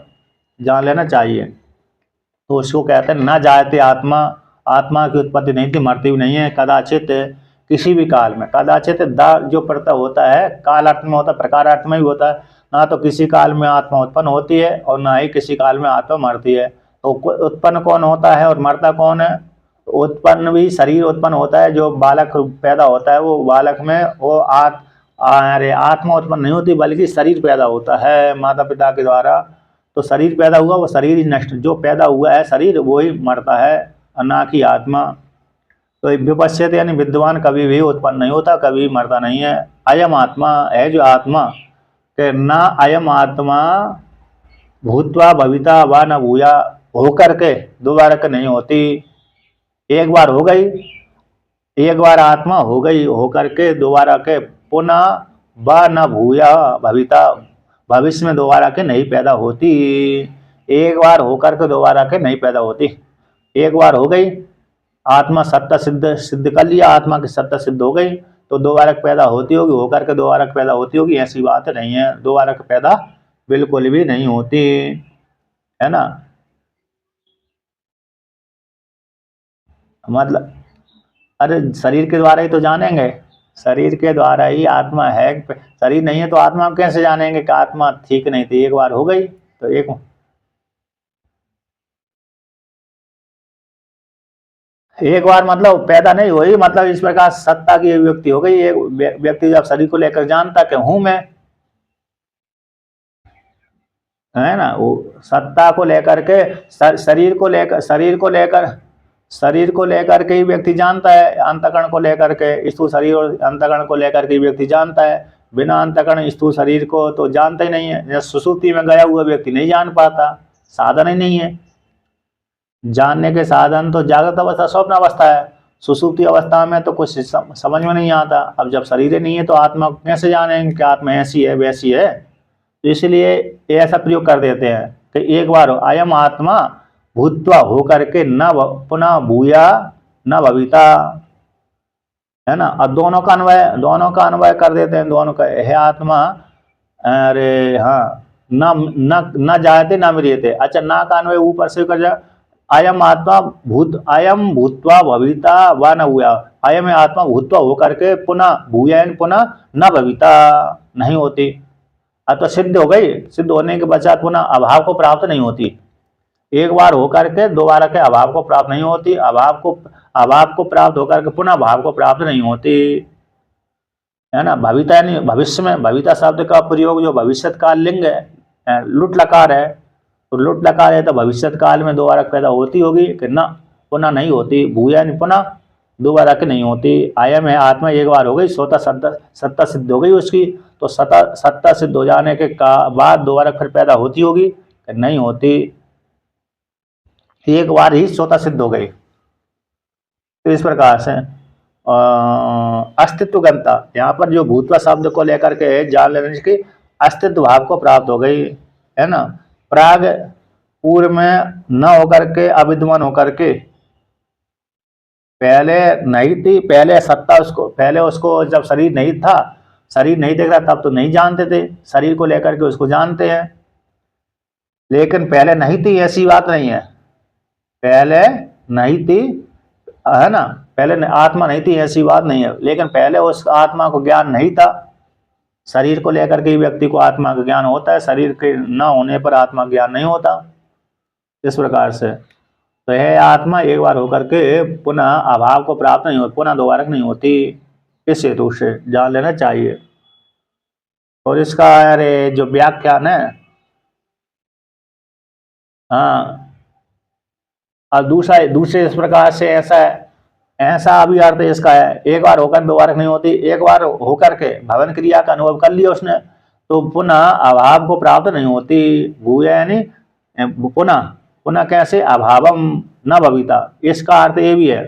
जान लेना चाहिए। तो उसको कहते हैं न जायते आत्मा की उत्पत्ति नहीं थी, मरती भी नहीं है। कदाचित किसी भी काल में, कदाचित दा जो प्रत्यय होता है काल अर्थ में होता है, प्रकार अर्थ में भी होता है। ना तो किसी काल में आत्मा उत्पन्न होती है और ना ही किसी काल में आत्मा मरती है। तो उत्पन्न कौन होता है और मरता कौन है? उत्पन्न भी शरीर उत्पन्न होता है, जो बालक पैदा होता है वो बालक में वो आत्मा उत्पन्न नहीं होती, बल्कि शरीर पैदा होता है माता पिता के द्वारा। तो शरीर पैदा हुआ, वो शरीर ही नष्ट, जो पैदा हुआ है शरीर वो ही मरता है, ना कि आत्मा। तो विपश्यते यानी विद्वान कभी भी उत्पन्न नहीं होता, कभी मरता नहीं है। अयम आत्मा है जो आत्मा के ना, अयम आत्मा भूतवा भविता व न भूया, होकर के दोबारा के नहीं होती। एक बार हो गई, एक बार आत्मा हो गई, होकर के दोबारा के पुनः वा न भूया भविता, भविष्य में दोबारा के नहीं पैदा होती। एक बार होकर के दोबारा के नहीं पैदा होती। एक बार हो गई आत्मा सत्ता सिद्ध सिद्ध कर लिया, आत्मा की सत्ता सिद्ध हो गई तो दोबारा पैदा होती होगी, होकर के दोबारा पैदा होती होगी, ऐसी बात नहीं है। दोबारा पैदा बिल्कुल भी नहीं होती, है ना। मतलब अरे शरीर के द्वारा ही तो जानेंगे, शरीर के द्वारा ही आत्मा है। शरीर नहीं है तो आत्मा कैसे जानेंगे कि आत्मा ठीक नहीं थी। एक बार हो गई तो एक बार मतलब पैदा नहीं हुई, मतलब इस प्रकार सत्ता की अभिव्यक्ति हो गई। एक व्यक्ति जब शरीर को लेकर जानता कि हूं मैं, है ना, वो सत्ता को लेकर के शरीर को लेकर के ही व्यक्ति जानता है। अंतकरण को लेकर के, स्थूल शरीर और अंतकरण को लेकर के व्यक्ति जानता है। बिना अंतकरण स्थूल शरीर को तो जानता ही नहीं है। जैसे सुसुप्ति में गया हुआ व्यक्ति नहीं जान पाता, साधन ही नहीं है। जानने के साधन तो जागृत अवस्था स्वप्न अवस्था है। सुसुप्ति अवस्था में तो कुछ समझ में नहीं आता। अब जब शरीर नहीं है तो आत्मा कैसे जानेंगे कि आत्मा ऐसी है वैसी है। तो इसलिए ऐसा प्रयोग कर देते हैं कि एक बार अयम आत्मा भूत्वा होकर के न पुनः भूया न भविता, है ना। और दोनों का अन्वय कर देते हैं। दोनों का है आत्मा, अरे हाँ, न न न जायते न मरियते। अच्छा, ना का अन्वय ऊपर से कर जाए, अयम आत्मा अयम भूत्वा भविता व न हुआ। अयम आत्मा भूत्वा होकर के पुनः भूया पुनः न भविता नहीं होती। अब तो सिद्ध हो गई, सिद्ध होने के पश्चात पुनः अभाव को प्राप्त नहीं होती। एक बार होकर के दोबारा के अभाव को प्राप्त नहीं होती। अभाव को प्राप्त होकर के पुनः भाव को प्राप्त नहीं होती, है ना। भविता यानी भविष्य में, भविता शब्द का प्रयोग जो भविष्य काल लिंग है, लुट लकार है। तो लुट लकार है तो भविष्य काल में दोबारा पैदा होती होगी कि न पुनः नहीं होती। भूया यानी पुनः दोबारा के नहीं होती। आयम है आत्मा, एक बार हो गई सत्ता सिद्ध हो गई उसकी, तो सत्ता सिद्ध हो जाने के बाद दोबारा फिर पैदा होती होगी कि नहीं होती। एक बार ही स्वतः सिद्ध हो गई। तो इस प्रकार से अस्तित्व गंता, यहाँ पर जो भूतवा शब्द को लेकर के जान लेने की अस्तित्व भाव को प्राप्त हो गई, है ना। प्राग पूर्व में न होकर के अविद्यमान होकर के, पहले नहीं थी, पहले सत्ता उसको, पहले उसको जब शरीर नहीं था, शरीर नहीं देख रहा तब तो नहीं जानते थे। शरीर को लेकर के उसको जानते हैं, लेकिन पहले नहीं थी ऐसी बात नहीं है। पहले नहीं थी, है ना, पहले आत्मा नहीं थी ऐसी बात नहीं है, लेकिन पहले उस आत्मा को ज्ञान नहीं था। शरीर को लेकर के व्यक्ति को आत्मा का ज्ञान होता है, शरीर के न होने पर आत्मा ज्ञान नहीं होता। इस प्रकार से तो यह आत्मा एक बार होकर के पुनः अभाव को प्राप्त नहीं होती, पुनः दोबारा नहीं होती। इस हेतु से जान लेना चाहिए। और इसका अरे जो व्याख्यान है, हाँ, और दूसरे इस प्रकार से ऐसा भी अर्थ इसका है, एक बार होकर दोबारा नहीं होती। एक बार होकर के भवन क्रिया का अनुभव कर लिया उसने तो पुनः अभाव को प्राप्त नहीं होती। भूया यानी पुनः कैसे, अभावम न भविता। इसका अर्थ ये भी है,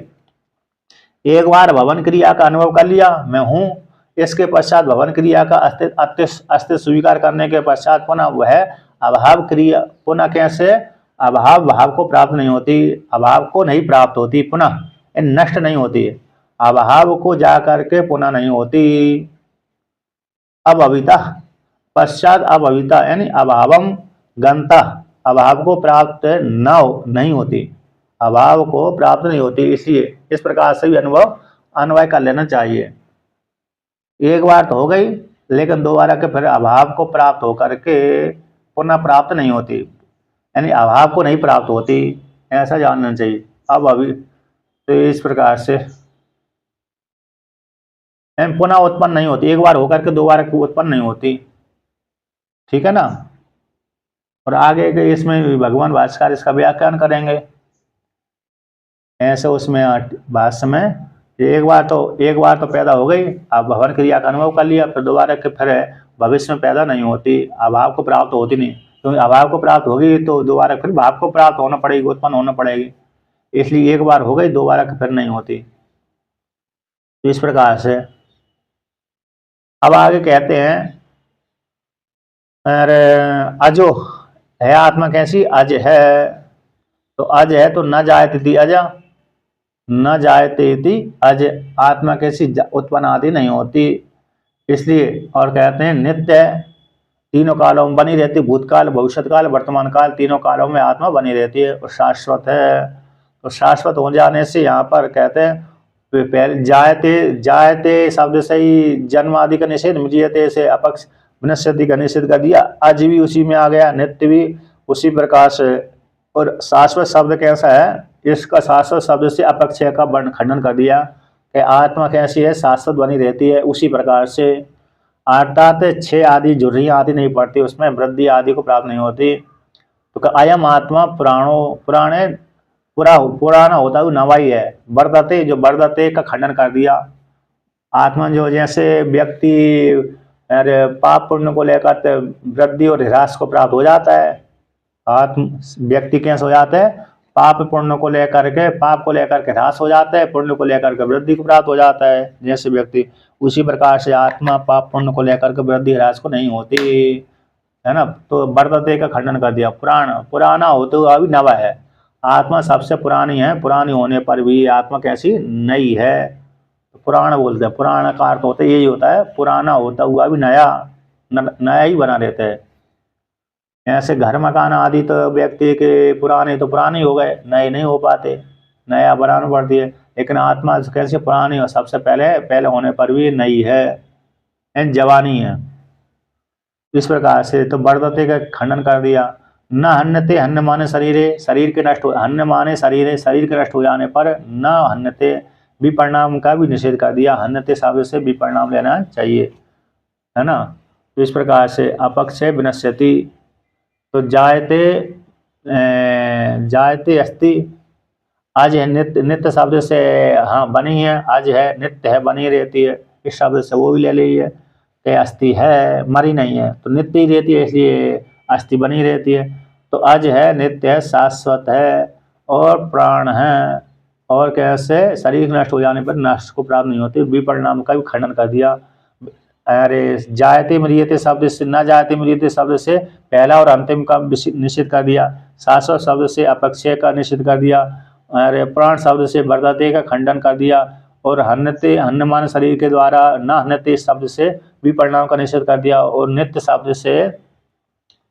एक बार भवन क्रिया का अनुभव कर लिया मैं हूं, इसके पश्चात भवन क्रिया का अस्तित्व स्वीकार करने के पश्चात पुनः वह अभाव क्रिया, पुनः कैसे, अभाव भाव को प्राप्त नहीं होती, अभाव को नहीं प्राप्त होती, पुनः नष्ट नहीं होती, अभाव को जा करके पुनः नहीं होती। अभविता पश्चात अभविता यानी अभावम गंता, अभाव को प्राप्त नहीं होती, अभाव को प्राप्त नहीं होती। इसलिए इस प्रकार से भी अन्वय कर लेना चाहिए। एक बार तो हो गई, लेकिन दोबारा के फिर अभाव को प्राप्त होकर के पुनः प्राप्त नहीं होती, यानी अभाव को नहीं प्राप्त होती, ऐसा जानना चाहिए। अब अभी तो इस प्रकार से पुनः उत्पन्न नहीं होती, एक बार होकर के दोबारा उत्पन्न नहीं होती, ठीक है ना। और आगे के इसमें भगवान भाष्यकार इसका व्याख्यान करेंगे। ऐसे उसमें भाष्य में एक बार तो पैदा हो गई, अब भवन क्रिया का अनुभव कर लिया, फिर दोबारा के फिर भविष्य में पैदा नहीं होती, अभाव को प्राप्त होती नहीं, क्योंकि अभाव को प्राप्त होगी तो दोबारा फिर भाव को प्राप्त होना पड़ेगी, उत्पन्न होना पड़ेगी। इसलिए एक बार हो गई, दोबारा के फिर नहीं होती। तो इस प्रकार से अब आगे कहते हैं, अरे अजो है आत्मा कैसी, अज है, तो अज है तो न जायते थी अजा, न जायते थी अज, आत्मा कैसी उत्पन्न आदि नहीं होती, इसलिए। और कहते हैं नित्य है, तीनों कालों में बनी रहती, भूतकाल भविष्य काल वर्तमान काल तीनों कालों में आत्मा बनी रहती है और शाश्वत है। तो शाश्वत हो जाने से यहाँ पर कहते हैं पहले जायते, जायते शब्द से ही जन्म आदि का निषेध, मृियते से अपक्ष विनश्यति का निषेध कर दिया, अज भी उसी में आ गया, नित्य भी उसी प्रकार से। और शाश्वत शब्द कैसा है, इसका शाश्वत शब्द से अपक्षय का खंडन कर दिया कि आत्मा कैसी है, शाश्वत बनी रहती है उसी प्रकार से, अर्थात छह आदि झुर्रियाँ आदि नहीं पड़ती, उसमें वृद्धि आदि को प्राप्त नहीं होती। तो अयम आत्मा पुराणो पुराणे पुराना होता है नवाई है, वर्धते जो वर्धते का खंडन कर दिया। आत्मा जो जैसे व्यक्ति अरे पाप पुण्य को लेकर वृद्धि और ह्रास को प्राप्त हो जाता है, आत्म व्यक्ति कैसे हो जाता है, पाप पुण्य को लेकर के, पाप को लेकर के ह्रास हो जाता है, पुण्य को लेकर के वृद्धि को प्राप्त हो जाता है जैसे व्यक्ति, उसी प्रकार से आत्मा पाप पुण्य को लेकर के वृद्धि ह्रास को नहीं होती है ना। तो वर्धते का खंडन कर दिया, पुराना होते हुआ अभी नवा है, आत्मा सबसे पुरानी है, पुरानी होने पर भी आत्मा कैसी नई है, पुराण बोलते हैं। पुराना का अर्थ होता है यही होता है, पुराना होता हुआ भी नया नया ही बना रहता है। ऐसे घर मकान आदि तो व्यक्ति के पुराने तो पुराने हो गए, नए नहीं हो पाते, नया बनाना पड़ती है, लेकिन आत्मा कैसे पुरानी हो, सबसे पहले होने पर भी नई है, जवानी है। इस प्रकार से तो वर्धते का खंडन कर दिया। न हन्यते, हन्य माने शरीर, शरीर के नष्ट हो, हन्य माने शरीर, शरीर के नष्ट हो जाने पर न हन्यते, विपरिणाम का भी निषेध कर दिया, हन्यते शब्द से विपरिणाम लेना चाहिए, है ना। तो इस प्रकार से अपक्षय विनश्यति, तो जायते जायते अस्ति, आज है नित्य, नित्य शब्द से हाँ बनी है, आज है नित्य है बनी रहती है, इस शब्द से वो भी ले लीजिए कि अस्थि है मरी नहीं है, तो नित्य ही रहती है इसलिए अस्थि बनी रहती है। तो आज है नित्य है शाश्वत है और प्राण है, और कैसे शरीर नष्ट हो जाने पर नष्ट को प्राप्त नहीं होती, विपरिणाम का भी खंडन कर दिया। अरे जायते मृियते शब्द से, न जायते मृियते शब्द से पहला और अंतिम का निषेध कर दिया, शाश्वत शब्द से अपक्षय का निषेध कर दिया, अरे प्राण शब्द से वर्धते का खंडन कर दिया, और हन्यते हन्यमान शरीर के द्वारा न हन्यते शब्द से विपरिणाम का निषेध कर दिया, और नित्य शब्द से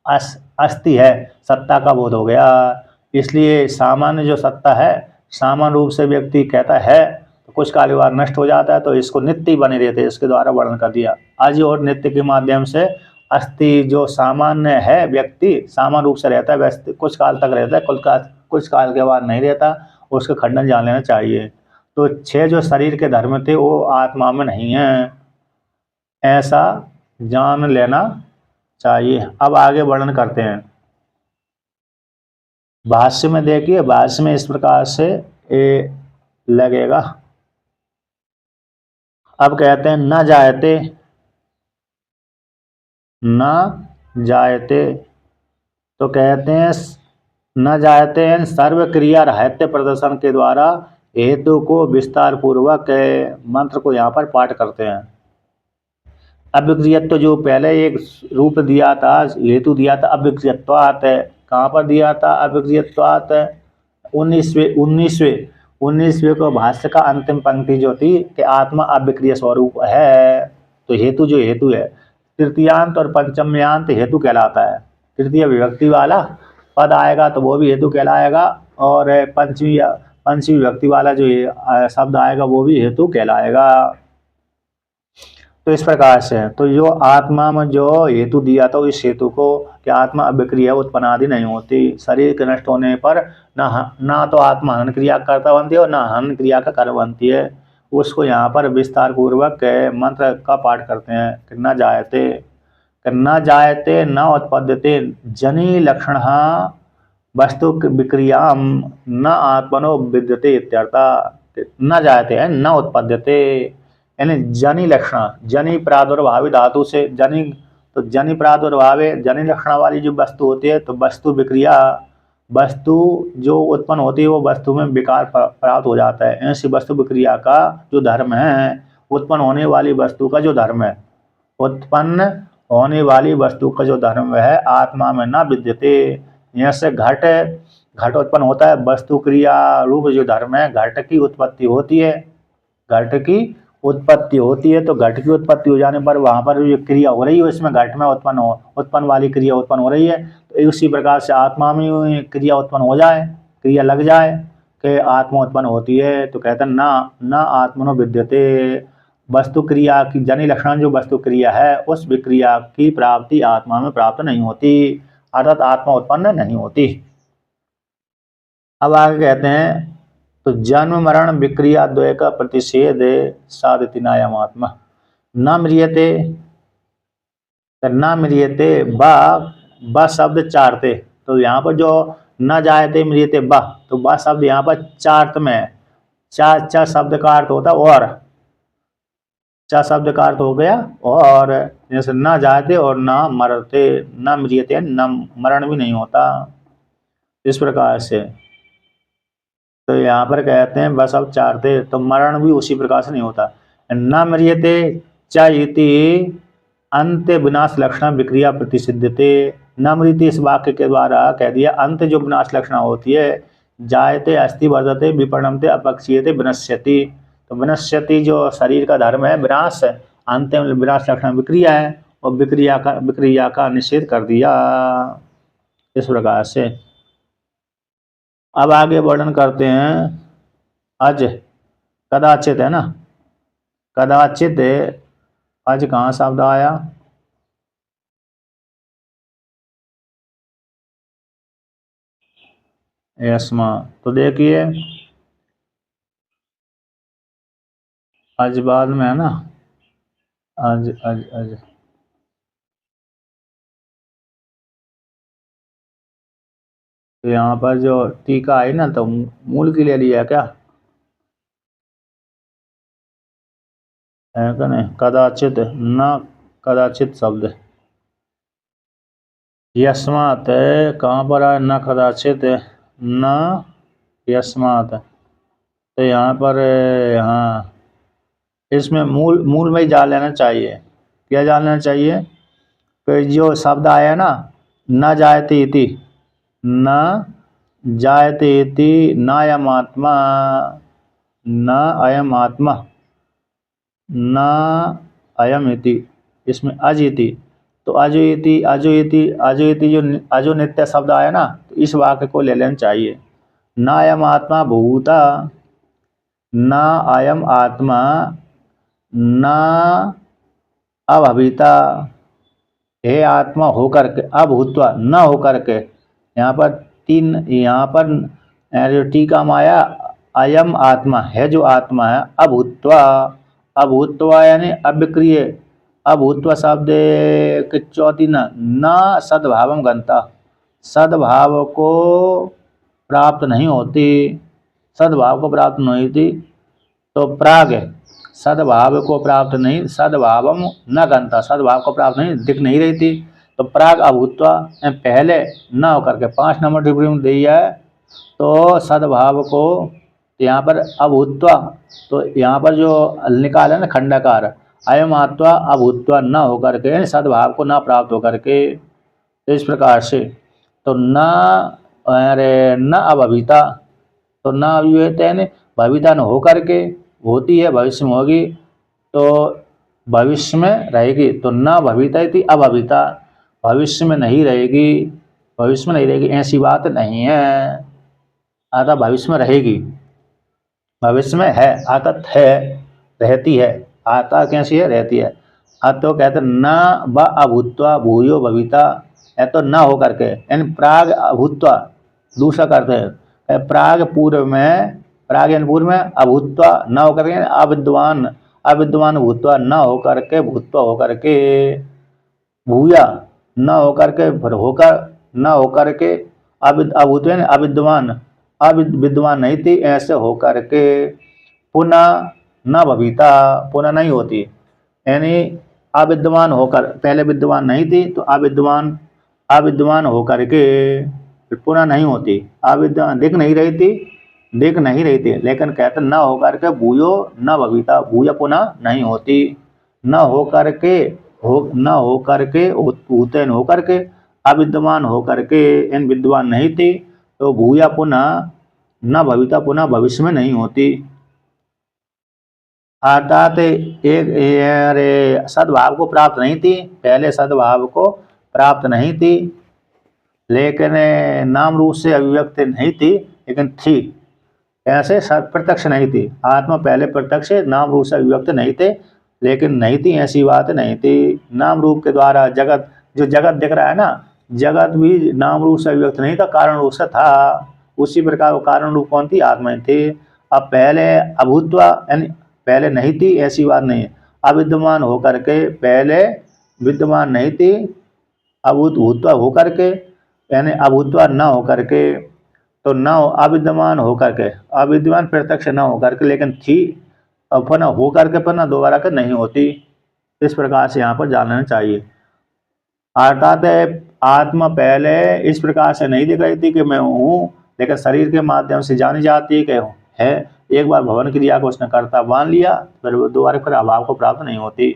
अस्थि है सत्ता का बोध हो गया। इसलिए सामान्य जो सत्ता है, सामान्य रूप से व्यक्ति कहता है तो कुछ काल बाद नष्ट हो जाता है, तो इसको नित्य ही बने रहते हैं, इसके द्वारा वर्णन कर दिया। आज और नित्य के माध्यम से अस्थि जो सामान्य है व्यक्ति सामान्य रूप से रहता है, वैसे कुछ काल तक रहता है, कुछ काल के बाद नहीं रहता, उसका खंडन जान लेना चाहिए। तो छह जो शरीर के धर्म थे वो आत्मा में नहीं है, ऐसा जान लेना चाहिए। अब आगे वर्णन करते हैं, भाष्य में देखिए, भाष्य में इस प्रकार से ये लगेगा। अब कहते हैं न जायते, न जायते, तो कहते हैं न जायते हैं सर्व क्रिया रहत्य प्रदर्शन के द्वारा हेतु को विस्तार पूर्वक मंत्र को यहाँ पर पाठ करते हैं। अभिक्रियत्व जो पहले एक रूप दिया था, हेतु दिया था अभिक्रियत्वात्, कहाँ पर दिया था अभिक्रियत्वात्, 19वें को भाष्य का अंतिम पंक्ति जो थी कि आत्मा अभिक्रिय स्वरूप है, तो हेतु जो हेतु है तृतीयांत और पंचम्यांत हेतु कहलाता है। तृतीय विभक्ति वाला पद आएगा तो वो भी हेतु कहलाएगा, और पंचमी विभक्ति वाला जो शब्द आएगा वो भी हेतु कहलाएगा। तो इस प्रकार से तो जो आत्मा में जो हेतु दिया था इस हेतु को कि आत्मा अभिक्रिय उत्पन्न आदि नहीं होती, शरीर के नष्ट होने पर ना तो आत्मा हनन क्रिया करता बनती है और ना हनन क्रिया का कर्म बनती है, उसको यहाँ पर विस्तार पूर्वक मंत्र का पाठ करते हैं कि न जायते न उत्पद्यते जनी लक्षण वस्तु विक्रियाम न आत्मनो विद्यते इत्यर्था। न जायते है न उत्पद्यते, यानी जनी लक्षण, जनी प्रादुर्भावी धातु से जनी, तो जनी प्रादुर्भावे जनी लक्षण वाली जो वस्तु होती है, तो वस्तु विक्रिया, वस्तु जो उत्पन्न होती है वो वस्तु में विकार प्राप्त हो जाता है। ऐसी वस्तु विक्रिया का जो धर्म है, उत्पन्न होने वाली वस्तु का जो धर्म है, उत्पन्न होने वाली वस्तु का जो धर्म है आत्मा में न विद्यते। जैसे घट घट उत्पन्न होता है, वस्तु क्रिया रूप जो धर्म है घट की उत्पत्ति होती है, घट की उत्पत्ति होती है। तो घट की उत्पत्ति हो जाने पर वहाँ पर जो क्रिया हो रही है उसमें घट में उत्पन्न वाली क्रिया उत्पन्न हो रही है। तो उसी प्रकार से आत्मा में क्रिया उत्पन्न हो जाए, क्रिया लग जाए कि आत्मा उत्पन्न होती है, तो कहते हैं ना ना आत्मनो विद्यते। वस्तु क्रिया की जनि लक्षण जो वस्तु क्रिया है उस विक्रिया की प्राप्ति आत्मा में प्राप्त नहीं होती, अर्थात आत्मा उत्पन्न नहीं होती। अब आगे कहते हैं तो जन्म मरण विक्रिया द्वय का प्रतिषेध साधति नायम आत्मा न म्रियते। न म्रियते ब शब्द चारते, तो यहाँ पर जो न जायते म्रियते ब, तो ब शब्द यहाँ पर चार्थ में चार शब्द का अर्थ होता और चार शब्द का अर्थ हो गया और, जैसे न जायते और न मरते, न म्रियते न मरण भी नहीं होता। इस प्रकार से तो यहाँ पर कहते हैं बस अब चारते, तो मरण भी उसी प्रकार से नहीं होता। न मरियते चाइति अंत विनाश लक्षण विक्रिया प्रतिसिद्धते। न मृति इस वाक्य के द्वारा कह दिया अंत जो विनाश लक्षण होती है, जायते अस्ति वर्धते विपणमते अपक्षीयते विनश्यति। तो विनश्यति जो शरीर का धर्म है विनाश, अंत में विनाश लक्षण विक्रिया है और विक्रिया का निषेध कर दिया। इस प्रकार से अब आगे वर्णन करते हैं अज कदाचित, है ना, कदाचित अज कहाँ शब्द आया, यस्मा। तो देखिए अज बाद में है ना, अज अज अज तो यहाँ पर जो टीका आई ना तो मूल के लिए लिया क्या है कि नहीं, कदाचित न कदाचित शब्द यस्मात कहाँ पर आया, न कदाचित न यस्मात। तो यहाँ पर हाँ इसमें मूल में ही जान लेना चाहिए। क्या जान लेना चाहिए कि जो शब्द आया ना न जायते इति, न जायते इति नायम आत्मा, न अयम आत्मा, न अयम इति, इसमें अज इति। तो अजो इति अजो इति अजो इति जो अजो नित्य शब्द आया ना, तो इस वाक्य को ले लेना चाहिए। न अयम आत्मा भूता, न अयम आत्मा न अभविता। हे आत्मा होकर के, अभूत्वा न होकर के, यहाँ पर तीन, यहाँ पर जो टीका में आया अयम आत्मा है जो आत्मा है, अभूत्वा, अभूत्वा यानी अविक्रिय, अभूत्वा शब्द के चौथी न सद्भावम गंता, सद्भाव को प्राप्त नहीं होती, सद्भाव को प्राप्त नहीं होती। तो प्राग सद्भाव को प्राप्त नहीं, सद्भावम न गंता, सद्भाव को प्राप्त नहीं दिख नहीं रही थी। तो प्राग अभूत्वा पहले न होकर के 5 नंबर टिप्पणी में दिया है। तो सद्भाव को यहाँ पर अभूत्वा, तो यहाँ पर जो निकाला ना खंडाकार अयम आत्मा अभूत्वा न होकर के, सद्भाव को न प्राप्त होकर के, इस प्रकार से। तो न अरे न अभविता, तो न अभिवेतन भविता न होकर के, होती है भविष्य में होगी तो भविष्य में रहेगी। तो न भविता थी अभविता, भविष्य में नहीं रहेगी, भविष्य में नहीं रहेगी ऐसी बात नहीं है, अतः भविष्य में रहेगी, भविष्य में है आतत है, रहती है, आता कैसी है रहती है। तो कहते न ब अभूत्वा भूयो भविता, है तो न हो करके, यानी प्राग अभूत्वा दूसरा करते हैं, प्राग पूर्व में, प्राग यानी पूर्व में, अभूत्वा न होकर के, अविद्वान, अविद्वान भूतवा न होकर के, भूतवा होकर के, भूया न होकर के, होकर न होकर के, अभूत अविद्वान, अविद्वान नहीं थी ऐसे होकर के, पुनः न भविता, पुनः नहीं होती, यानी अविद्वान होकर, पहले विद्वान नहीं थी तो अविद्वान, अविद्वान होकर के पुनः नहीं होती, अविद्वान दिख नहीं रही थी, दिख नहीं रही थी, लेकिन कहते न होकर के भूयो न भविता, भूया पुनः नहीं होती, न होकर के हो न हो करके, ऊतेन हो करके, अविद्यमान हो करके, इन विद्यमान नहीं थी, तो भूया पुनः न भविता, पुनः भविष्य में नहीं होती। अर्थात एक अरे सद्भाव को प्राप्त नहीं थी, पहले सद्भाव को प्राप्त नहीं थी, लेकिन नाम रूप से अभिव्यक्त नहीं थी, लेकिन थी। ऐसे प्रत्यक्ष नहीं थी, आत्मा पहले प्रत्यक्ष नाम रूप से अभिव्यक्त नहीं थे, लेकिन नहीं थी ऐसी बात नहीं थी। नाम रूप के द्वारा जगत, जो जगत दिख रहा है ना, जगत भी नाम रूप से अभिव्यक्त नहीं था, कारण रूप से था। उसी प्रकार वो कारण रूप कौन थी? आत्मा थी। अब पहले अभूतवा यानी पहले नहीं थी ऐसी बात नहीं है, अविद्यमान होकर के, पहले विद्यमान नहीं थी, अभूत भूतवा होकर के, यानी अभूतवा न होकर के, तो न अविद्यमान होकर के, अविद्यमान प्रत्यक्ष न होकर के, लेकिन थी, अपना होकर के पर न दोबारा के नहीं होती। इस प्रकार से यहाँ पर जानना चाहिए। अर्थात आत्मा पहले इस प्रकार से नहीं दिख रही थी कि मैं हूँ, लेकिन शरीर के माध्यम से जानी जाती है कि है। एक बार भवन क्रिया को उसने कर्ता मान लिया, फिर वो दोबारा फिर अभाव को प्राप्त नहीं होती।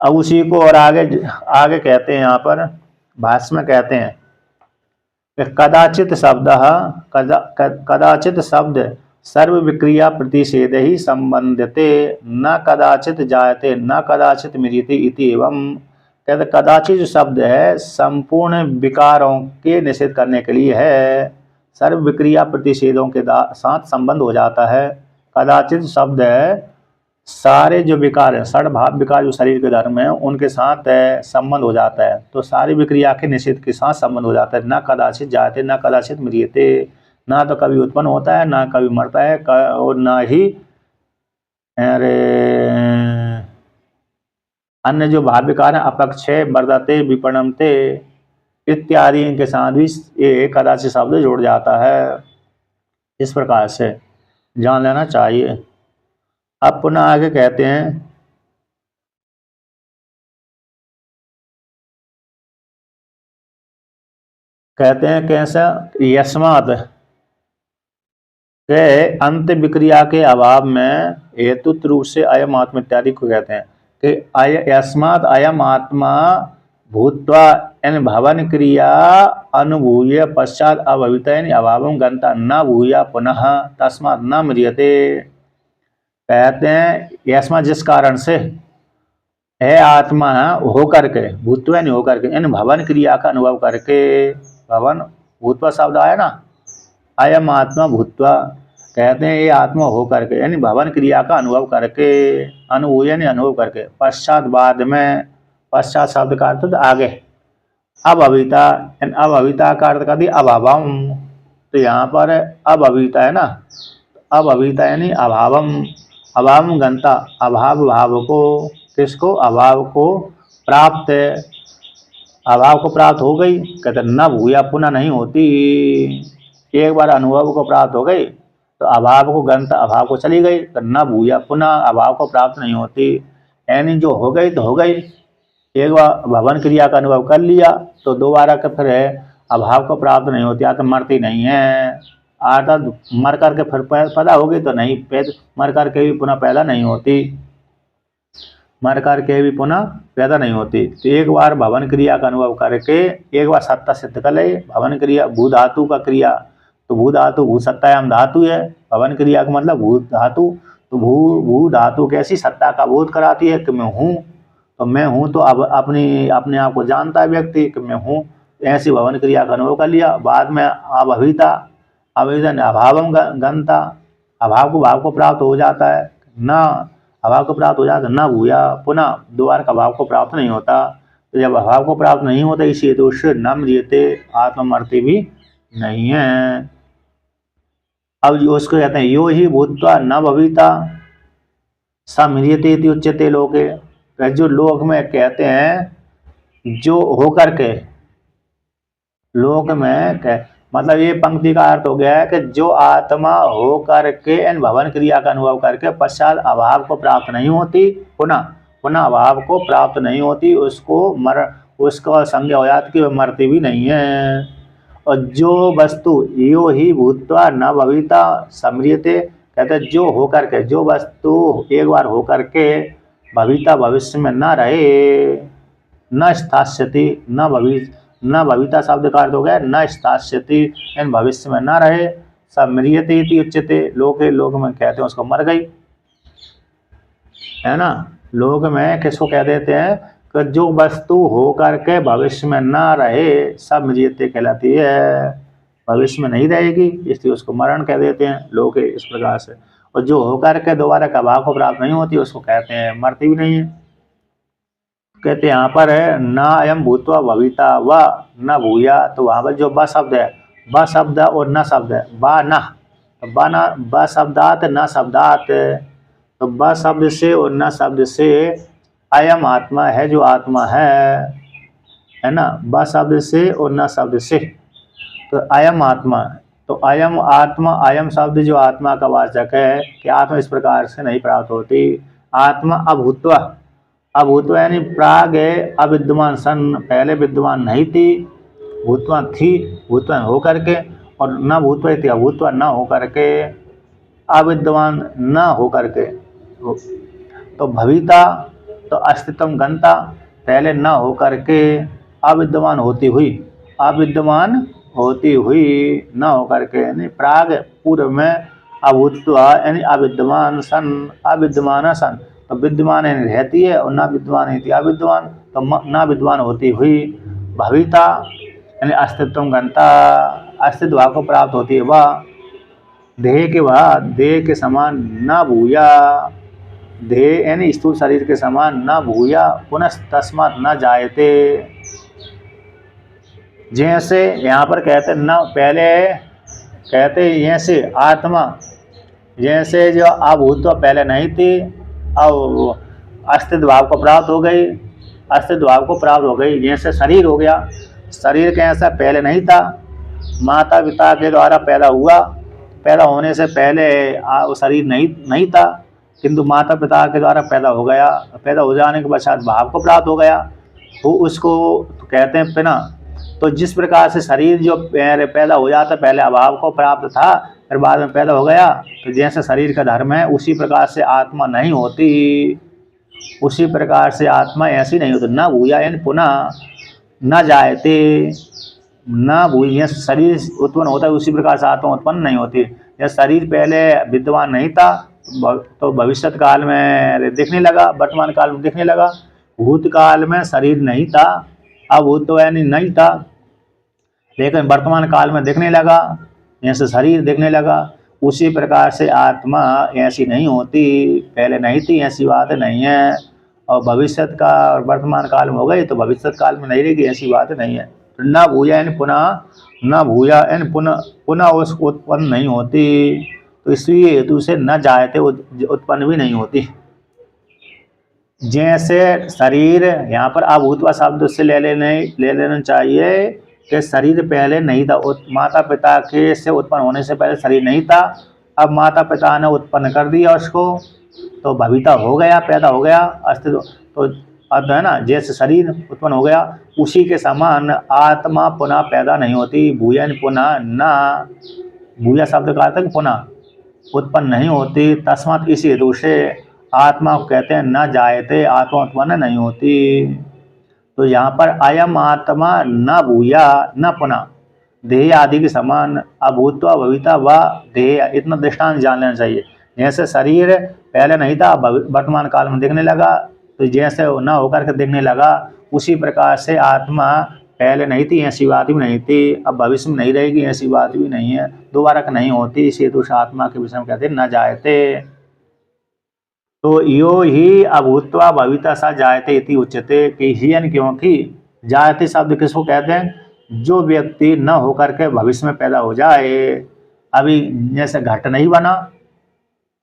अब उसी को और आगे आगे कहते हैं, यहाँ पर भाष्य में कहते हैं कि कदाचित शब्द, कदाचित शब्द सर्व विक्रिया प्रतिषेध ही संबंधते, न कदाचित जायते न कदाचित मृत्यते इति। एवं कहते कदाचित जो शब्द है संपूर्ण विकारों के निषेध करने के लिए है, सर्व विक्रिया प्रतिषेधों के साथ संबंध हो जाता है। कदाचित शब्द है सारे जो विकार है, षड भाव विकार जो शरीर के धर्म है, उनके साथ संबंध हो जाता है, तो सारी विक्रिया के निषेध के साथ संबंध हो जाता है। न कदाचित जाते न कदाचित मृत्यते, ना तो कभी उत्पन्न होता है, ना कभी मरता है, और ना ही अरे अन्य जो भाव विकार है अपक्षय वर्धते विपणमते इत्यादि, इनके साथ भी ये कदाचित शब्द जुड़ जाता है। इस प्रकार से जान लेना चाहिए। अब पुनः आगे कहते हैं, कैसा यस्मात् के अंत विक्रिया के अभाव में हेतु रूप से अयम आत्मा इत्यादि को कहते हैं कि यस्मात् अयम आत्मा भूत्वा यानी भवन क्रिया अनुभूय पश्चात अभविता यानी अभावम गंता न भूया पुनः तस्मात् न म्रियते। कहते हैं यस्मात् जिस कारण से है आत्मा हो करके, भूतवा नहीं हो करके, इन भवन क्रिया का अनुभव करके, भवन भूतवा शब्द आया ना, अयम आत्मा भूतवा, कहते हैं ये आत्मा हो करके यानी भवन क्रिया का अनुभव करके, अनुभव यानी अनुभव करके, पश्चात बाद में, पश्चात शब्द का अर्थ आगे, अभविता, अभविता का अर्थ कर दिया अभावम, तो यहाँ पर अभविता है ना, अभविता यानी अभावम, अभावम गंता, अभाव भाव को, किसको? अभाव को प्राप्त, अभाव को प्राप्त हो गई, कहते न भूया पुनः नहीं होती। एक बार अनुभव को प्राप्त हो गई तो अभाव को गंत, अभाव को चली गई, तो न भूया पुनः अभाव को प्राप्त नहीं होती। यानी जो हो गई तो हो गई, एक बार भवन क्रिया का अनुभव कर लिया तो दोबारा का फिर है अभाव को प्राप्त नहीं होती, तो मरती नहीं है। अर्थात मर करके फिर पैदा होगी तो नहीं, मर करके भी पुनः पैदा नहीं होती, मर करके भी पुनः पैदा नहीं होती। तो एक बार भवन क्रिया का अनुभव करके, एक बार सत्ता सिद्ध कर ले, भवन क्रिया भू धातु का क्रिया, तो भू धातु भू सत्तायाम धातु है, भवन क्रिया का मतलब भू धातु, तो भू धातु कैसी सत्ता का बोध कराती है कि मैं हूँ, तो मैं हूँ तो अब अपने आप को जानता है व्यक्ति कि मैं हूँ, ऐसी भवन क्रिया का अनुभव कर लिया। बाद में अभविता, अभविता ने अभावम गंता, अभाव को भाव को प्राप्त हो जाता है, न अभाव को प्राप्त हो जाता है, न भूया पुनः दोबारा का अभाव को प्राप्त नहीं होता। तो जब अभाव को प्राप्त नहीं होता इसी हेतु से न मृत्यते, आत्मा मरती भी नहीं है। अब जो उसको कहते हैं यो ही भूतवा न भविता स मृत्यते उच्यते लोके, जो लोक में कहते हैं जो होकर के, लोक में मतलब ये पंक्ति का अर्थ हो गया है कि जो आत्मा हो करके इन भवन क्रिया का अनुभव करके पश्चात अभाव को प्राप्त नहीं होती, पुनः अभाव को प्राप्त नहीं होती, उसको संज्ञा हो जाती कि वह मरती भी नहीं है। और जो वस्तु यो ही भूतवा न भविता सम्रियते, कहते जो हो करके, जो वस्तु एक बार हो करके भविता भविष्य में न रहे, न स्थास्यति, न भविता शब्द का अर्थ हो गया न स्थास्यति, इन भविष्य में न रहे। सब म्रियते इति उच्यते, लोके, लोक में कहते हैं उसको मर गई, है ना। लोक में किसको कह देते हैं कि जो वस्तु हो करके भविष्य में ना रहे, सब म्रियते कहलाती है, भविष्य में नहीं रहेगी, इसलिए उसको मरण कह देते हैं लोके, इस प्रकार से। और जो होकर के दोबारा कभाव को प्राप्त नहीं होती उसको कहते हैं मरती भी नहीं है। कहते यहाँ पर है न अयम भूत्वा भविता व न भूया, तो वहाँ पर जो ब शब्द है, ब शब्द और न शब्द है, बा न, ब शब्दात न शब्दात, तो ब शब्द से और न शब्द से अयम आत्मा है जो आत्मा है ना। ब शब्द से और न शब्द से तो अयम आत्मा, तो अयम आत्मा, अयम शब्द जो आत्मा का वाचक है कि आत्मा इस प्रकार से नहीं प्राप्त होती। आत्मा अभूत्वा, अभूत्वा यानी प्राग अविद्यमान सन, पहले विद्यमान नहीं थी, भूतवा थी, भूतवा हो करके, और न भूतवा थी, अभूतवा न हो करके, अविद्यमान न हो करके। तो भविता तो अस्तित्व गंता, पहले न हो करके, अविद्यमान होती हुई, अविद्यमान होती हुई, न हो करके यानी प्राग पूर्व में, अभूतवा यानी अविद्यमान सन, अविद्यमान सन, तो विद्यमान यानी रहती है और न विद्यमान यानी अविद्यमान, तो न विद्यमान होती हुई। भविता यानी अस्तित्व गंता, अस्तित्व भाव को प्राप्त होती है वह, देह के बाद देह के समान न भूया, देह यानी स्थूल शरीर के समान न भूया, पुनः तस्मात् न जायते। जैसे यहाँ पर कहते न, पहले कहते जैसे आत्मा, जैसे जो अभूतवा पहले नहीं थी, अब अस्तित्व भाव को प्राप्त हो गई, अस्तित्व भाव को प्राप्त हो गई। जैसे शरीर हो गया, शरीर कैसा पहले नहीं था, माता पिता के द्वारा पैदा हुआ, पैदा होने से पहले वो शरीर नहीं था, किंतु माता पिता के द्वारा पैदा हो गया, पैदा हो जाने के पश्चात भाव को प्राप्त हो गया, तो उसको कहते हैं पिना। तो जिस प्रकार से शरीर जो पैदा हो जाता पहले अभाव को प्राप्त था, फिर बाद में पैदा हो गया, तो जैसे शरीर का धर्म है उसी प्रकार से आत्मा नहीं होती, उसी प्रकार से आत्मा ऐसी नहीं होती। न भूया यानी पुनः न जायते, न भूया शरीर उत्पन्न होता है उसी प्रकार से आत्मा उत्पन्न नहीं होती। यह शरीर पहले विद्यमान नहीं था तो भविष्य काल में दिखने लगा, वर्तमान काल में दिखने लगा, भूतकाल में शरीर नहीं था, अब भूत तो यानी नहीं था, लेकिन वर्तमान काल में दिखने लगा, जैसे शरीर दिखने लगा, उसी प्रकार से आत्मा ऐसी नहीं होती, पहले नहीं थी, ऐसी बात नहीं है। और भविष्य का और वर्तमान काल में हो गई तो भविष्य काल में नहीं रहेगी, ऐसी बात नहीं है। न भूया यानी पुनः, न भूया यानी पुनः उसको उत्पन्न नहीं होती, तो इसलिए हेतु से न जायते उत्पन्न भी नहीं होती। जैसे शरीर यहाँ पर अभूतवा शब्द से ले लेना चाहिए कि शरीर पहले नहीं था, माता पिता के से उत्पन्न होने से पहले शरीर नहीं था, अब माता पिता ने उत्पन्न कर दिया उसको, तो भविता हो गया, पैदा हो गया, अस्तित्व तो अर्थ है ना। जैसे शरीर उत्पन्न हो गया उसी के समान आत्मा पुनः पैदा नहीं होती। भूयन पुनः न, भूया शब्द का अर्थ है पुनः उत्पन्न नहीं होती, तस्मात् इसी हेतु से आत्मा को कहते हैं न जायते, आत्मा उत्पन्न नहीं होती। तो यहाँ पर अयम आत्मा न भूया न पुनः, देह आदि के समान, अभूतवा भविता व देह, इतना दृष्टांत जान लेना चाहिए। जैसे शरीर पहले नहीं था, वर्तमान काल में दिखने लगा, तो जैसे न होकर के दिखने लगा, उसी प्रकार से आत्मा पहले नहीं थी, ऐसी बात भी नहीं थी, अब भविष्य में नहीं रहेगी, ऐसी बात भी नहीं है, दोबारा नहीं होती। इसी हेतु से आत्मा के विषय में कहते हैं न जायते। तो यो ही अभूतवा भविता सा जायते इति उच्यते, कि हियन, क्योंकि जायते शब्द किसको कहते हैं, जो व्यक्ति न होकर के भविष्य में पैदा हो जाए। अभी जैसे घट नहीं बना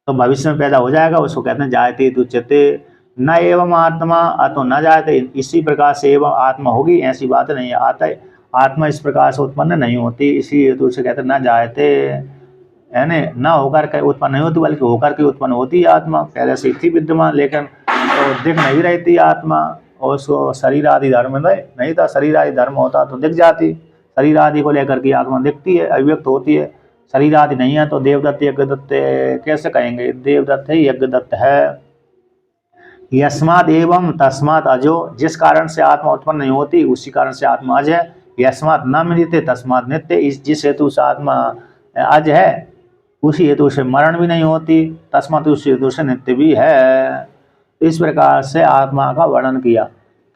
तो भविष्य में पैदा हो जाएगा, उसको कहते हैं जायते इति उच्यते। न एवं आत्मा अतो न जायते, इसी प्रकार से एवं आत्मा होगी ऐसी बात नहीं है, आत्मा इस प्रकार से उत्पन्न नहीं होती, इसी हेतु से कहते हैं न जायते, यानी न होकर के उत्पन्न नहीं होती बल्कि होकर के उत्पन्न होती है आत्मा, पहले से थी विद्यमान, लेकिन तो दिख नहीं रहती आत्मा, और उसको शरीर आदि धर्म नहीं था, शरीर आदि धर्म होता तो दिख जाती, शरीर आदि को लेकर के आत्मा दिखती है, अभिव्यक्त होती है। शरीर आदि नहीं है तो देवदत्त यज्ञदत्त कैसे कहेंगे, देवदत्त है यज्ञदत्त है। यस्माद एवं तस्मात् अजो, जिस कारण से आत्मा उत्पन्न नहीं होती उसी कारण से आत्मा अज है। यस्मात् न मृत्यते तस्मात् नित्य, इस जिस हेतु से आत्मा अज है उसी हेतु से मरण भी नहीं होती, तस्मात् उसी हेतु से नित्य भी है। इस प्रकार से आत्मा का वर्णन किया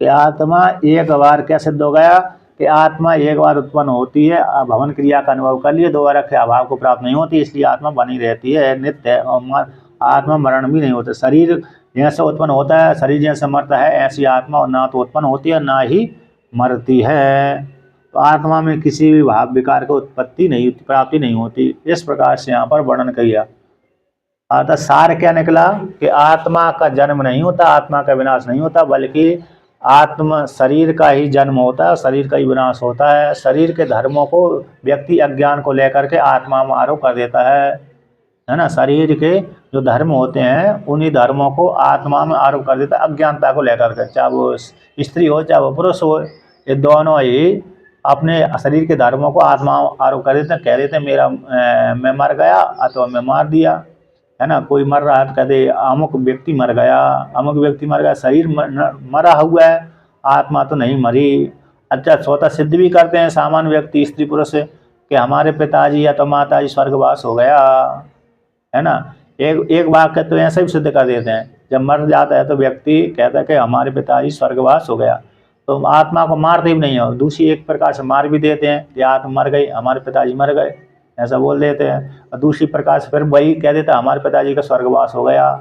कि आत्मा एक बार क्या सिद्ध हो गया कि आत्मा एक बार उत्पन्न होती है, भवन क्रिया का अनुभव कर लिए, दोबारा के अभाव को प्राप्त नहीं होती, इसलिए आत्मा बनी रहती है, नित्य है। और आत्मा मरण भी नहीं होता। शरीर जैसे उत्पन्न होता है, शरीर जैसे मरता है, ऐसी आत्मा ना तो उत्पन्न होती है ना ही मरती है। तो आत्मा में किसी भी भाव विकार की उत्पत्ति नहीं, प्राप्ति नहीं होती। इस प्रकार से यहाँ पर वर्णन किया। अतः सार क्या निकला कि आत्मा का जन्म नहीं होता, आत्मा का विनाश नहीं होता, बल्कि आत्मा शरीर का ही जन्म होता है, शरीर का ही विनाश होता है। शरीर के धर्मों को व्यक्ति अज्ञान को लेकर के आत्मा में आरोप कर देता है ना। शरीर के जो धर्म होते हैं उन्हीं धर्मों को आत्मा में आरोप कर देता है अज्ञानता को लेकर के, चाहे वो स्त्री हो चाहे वो पुरुष हो, ये दोनों ही अपने शरीर के धर्मों को आत्मा आरोप कर देते हैं। कह देते हैं मेरा मैं मर गया अथवा मैं मार दिया, है ना। कोई मर रहा है तो कहते अमुक व्यक्ति मर गया, अमुक व्यक्ति मर गया, शरीर मरा हुआ है, आत्मा तो नहीं मरी। अच्छा, स्वतः सिद्ध भी करते हैं सामान्य व्यक्ति स्त्री पुरुष कि हमारे पिताजी या तो माताजी स्वर्गवास हो गया, है ना। एक वाक्य तो ऐसे भी सिद्ध कर देते हैं, जब मर जाता है तो व्यक्ति कहता है कि हमारे पिताजी स्वर्गवास हो गया, तो आत्मा को मारते भी नहीं हो, दूसरी एक प्रकार से मार भी देते हैं कि आत्मा मर गई, हमारे पिताजी मर गए, ऐसा बोल देते हैं। और दूसरी प्रकार से फिर वही कह देता है हमारे पिताजी का स्वर्गवास हो गया।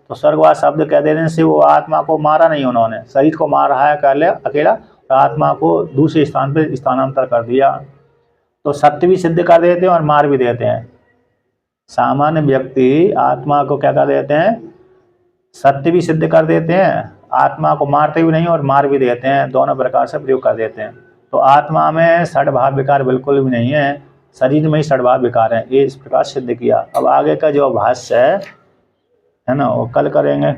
तो स्वर्गवास शब्द कह देने से वो आत्मा को मारा नहीं, उन्होंने शरीर को मार रहा है कर अकेला, तो आत्मा को दूसरे स्थान पर स्थानांतर कर दिया। तो सत्य भी सिद्ध कर देते हैं और मार भी देते हैं। सामान्य व्यक्ति आत्मा को क्या कर देते हैं, सत्य भी सिद्ध कर देते हैं, आत्मा को मारते भी नहीं और मार भी देते हैं, दोनों प्रकार से प्रयोग कर देते हैं। तो आत्मा में षड्भाव विकार बिल्कुल भी नहीं है, शरीर में ही षड्भाव विकार है, ये इस प्रकार सिद्ध किया। अब आगे का जो भाष्य है ना वो कल करेंगे।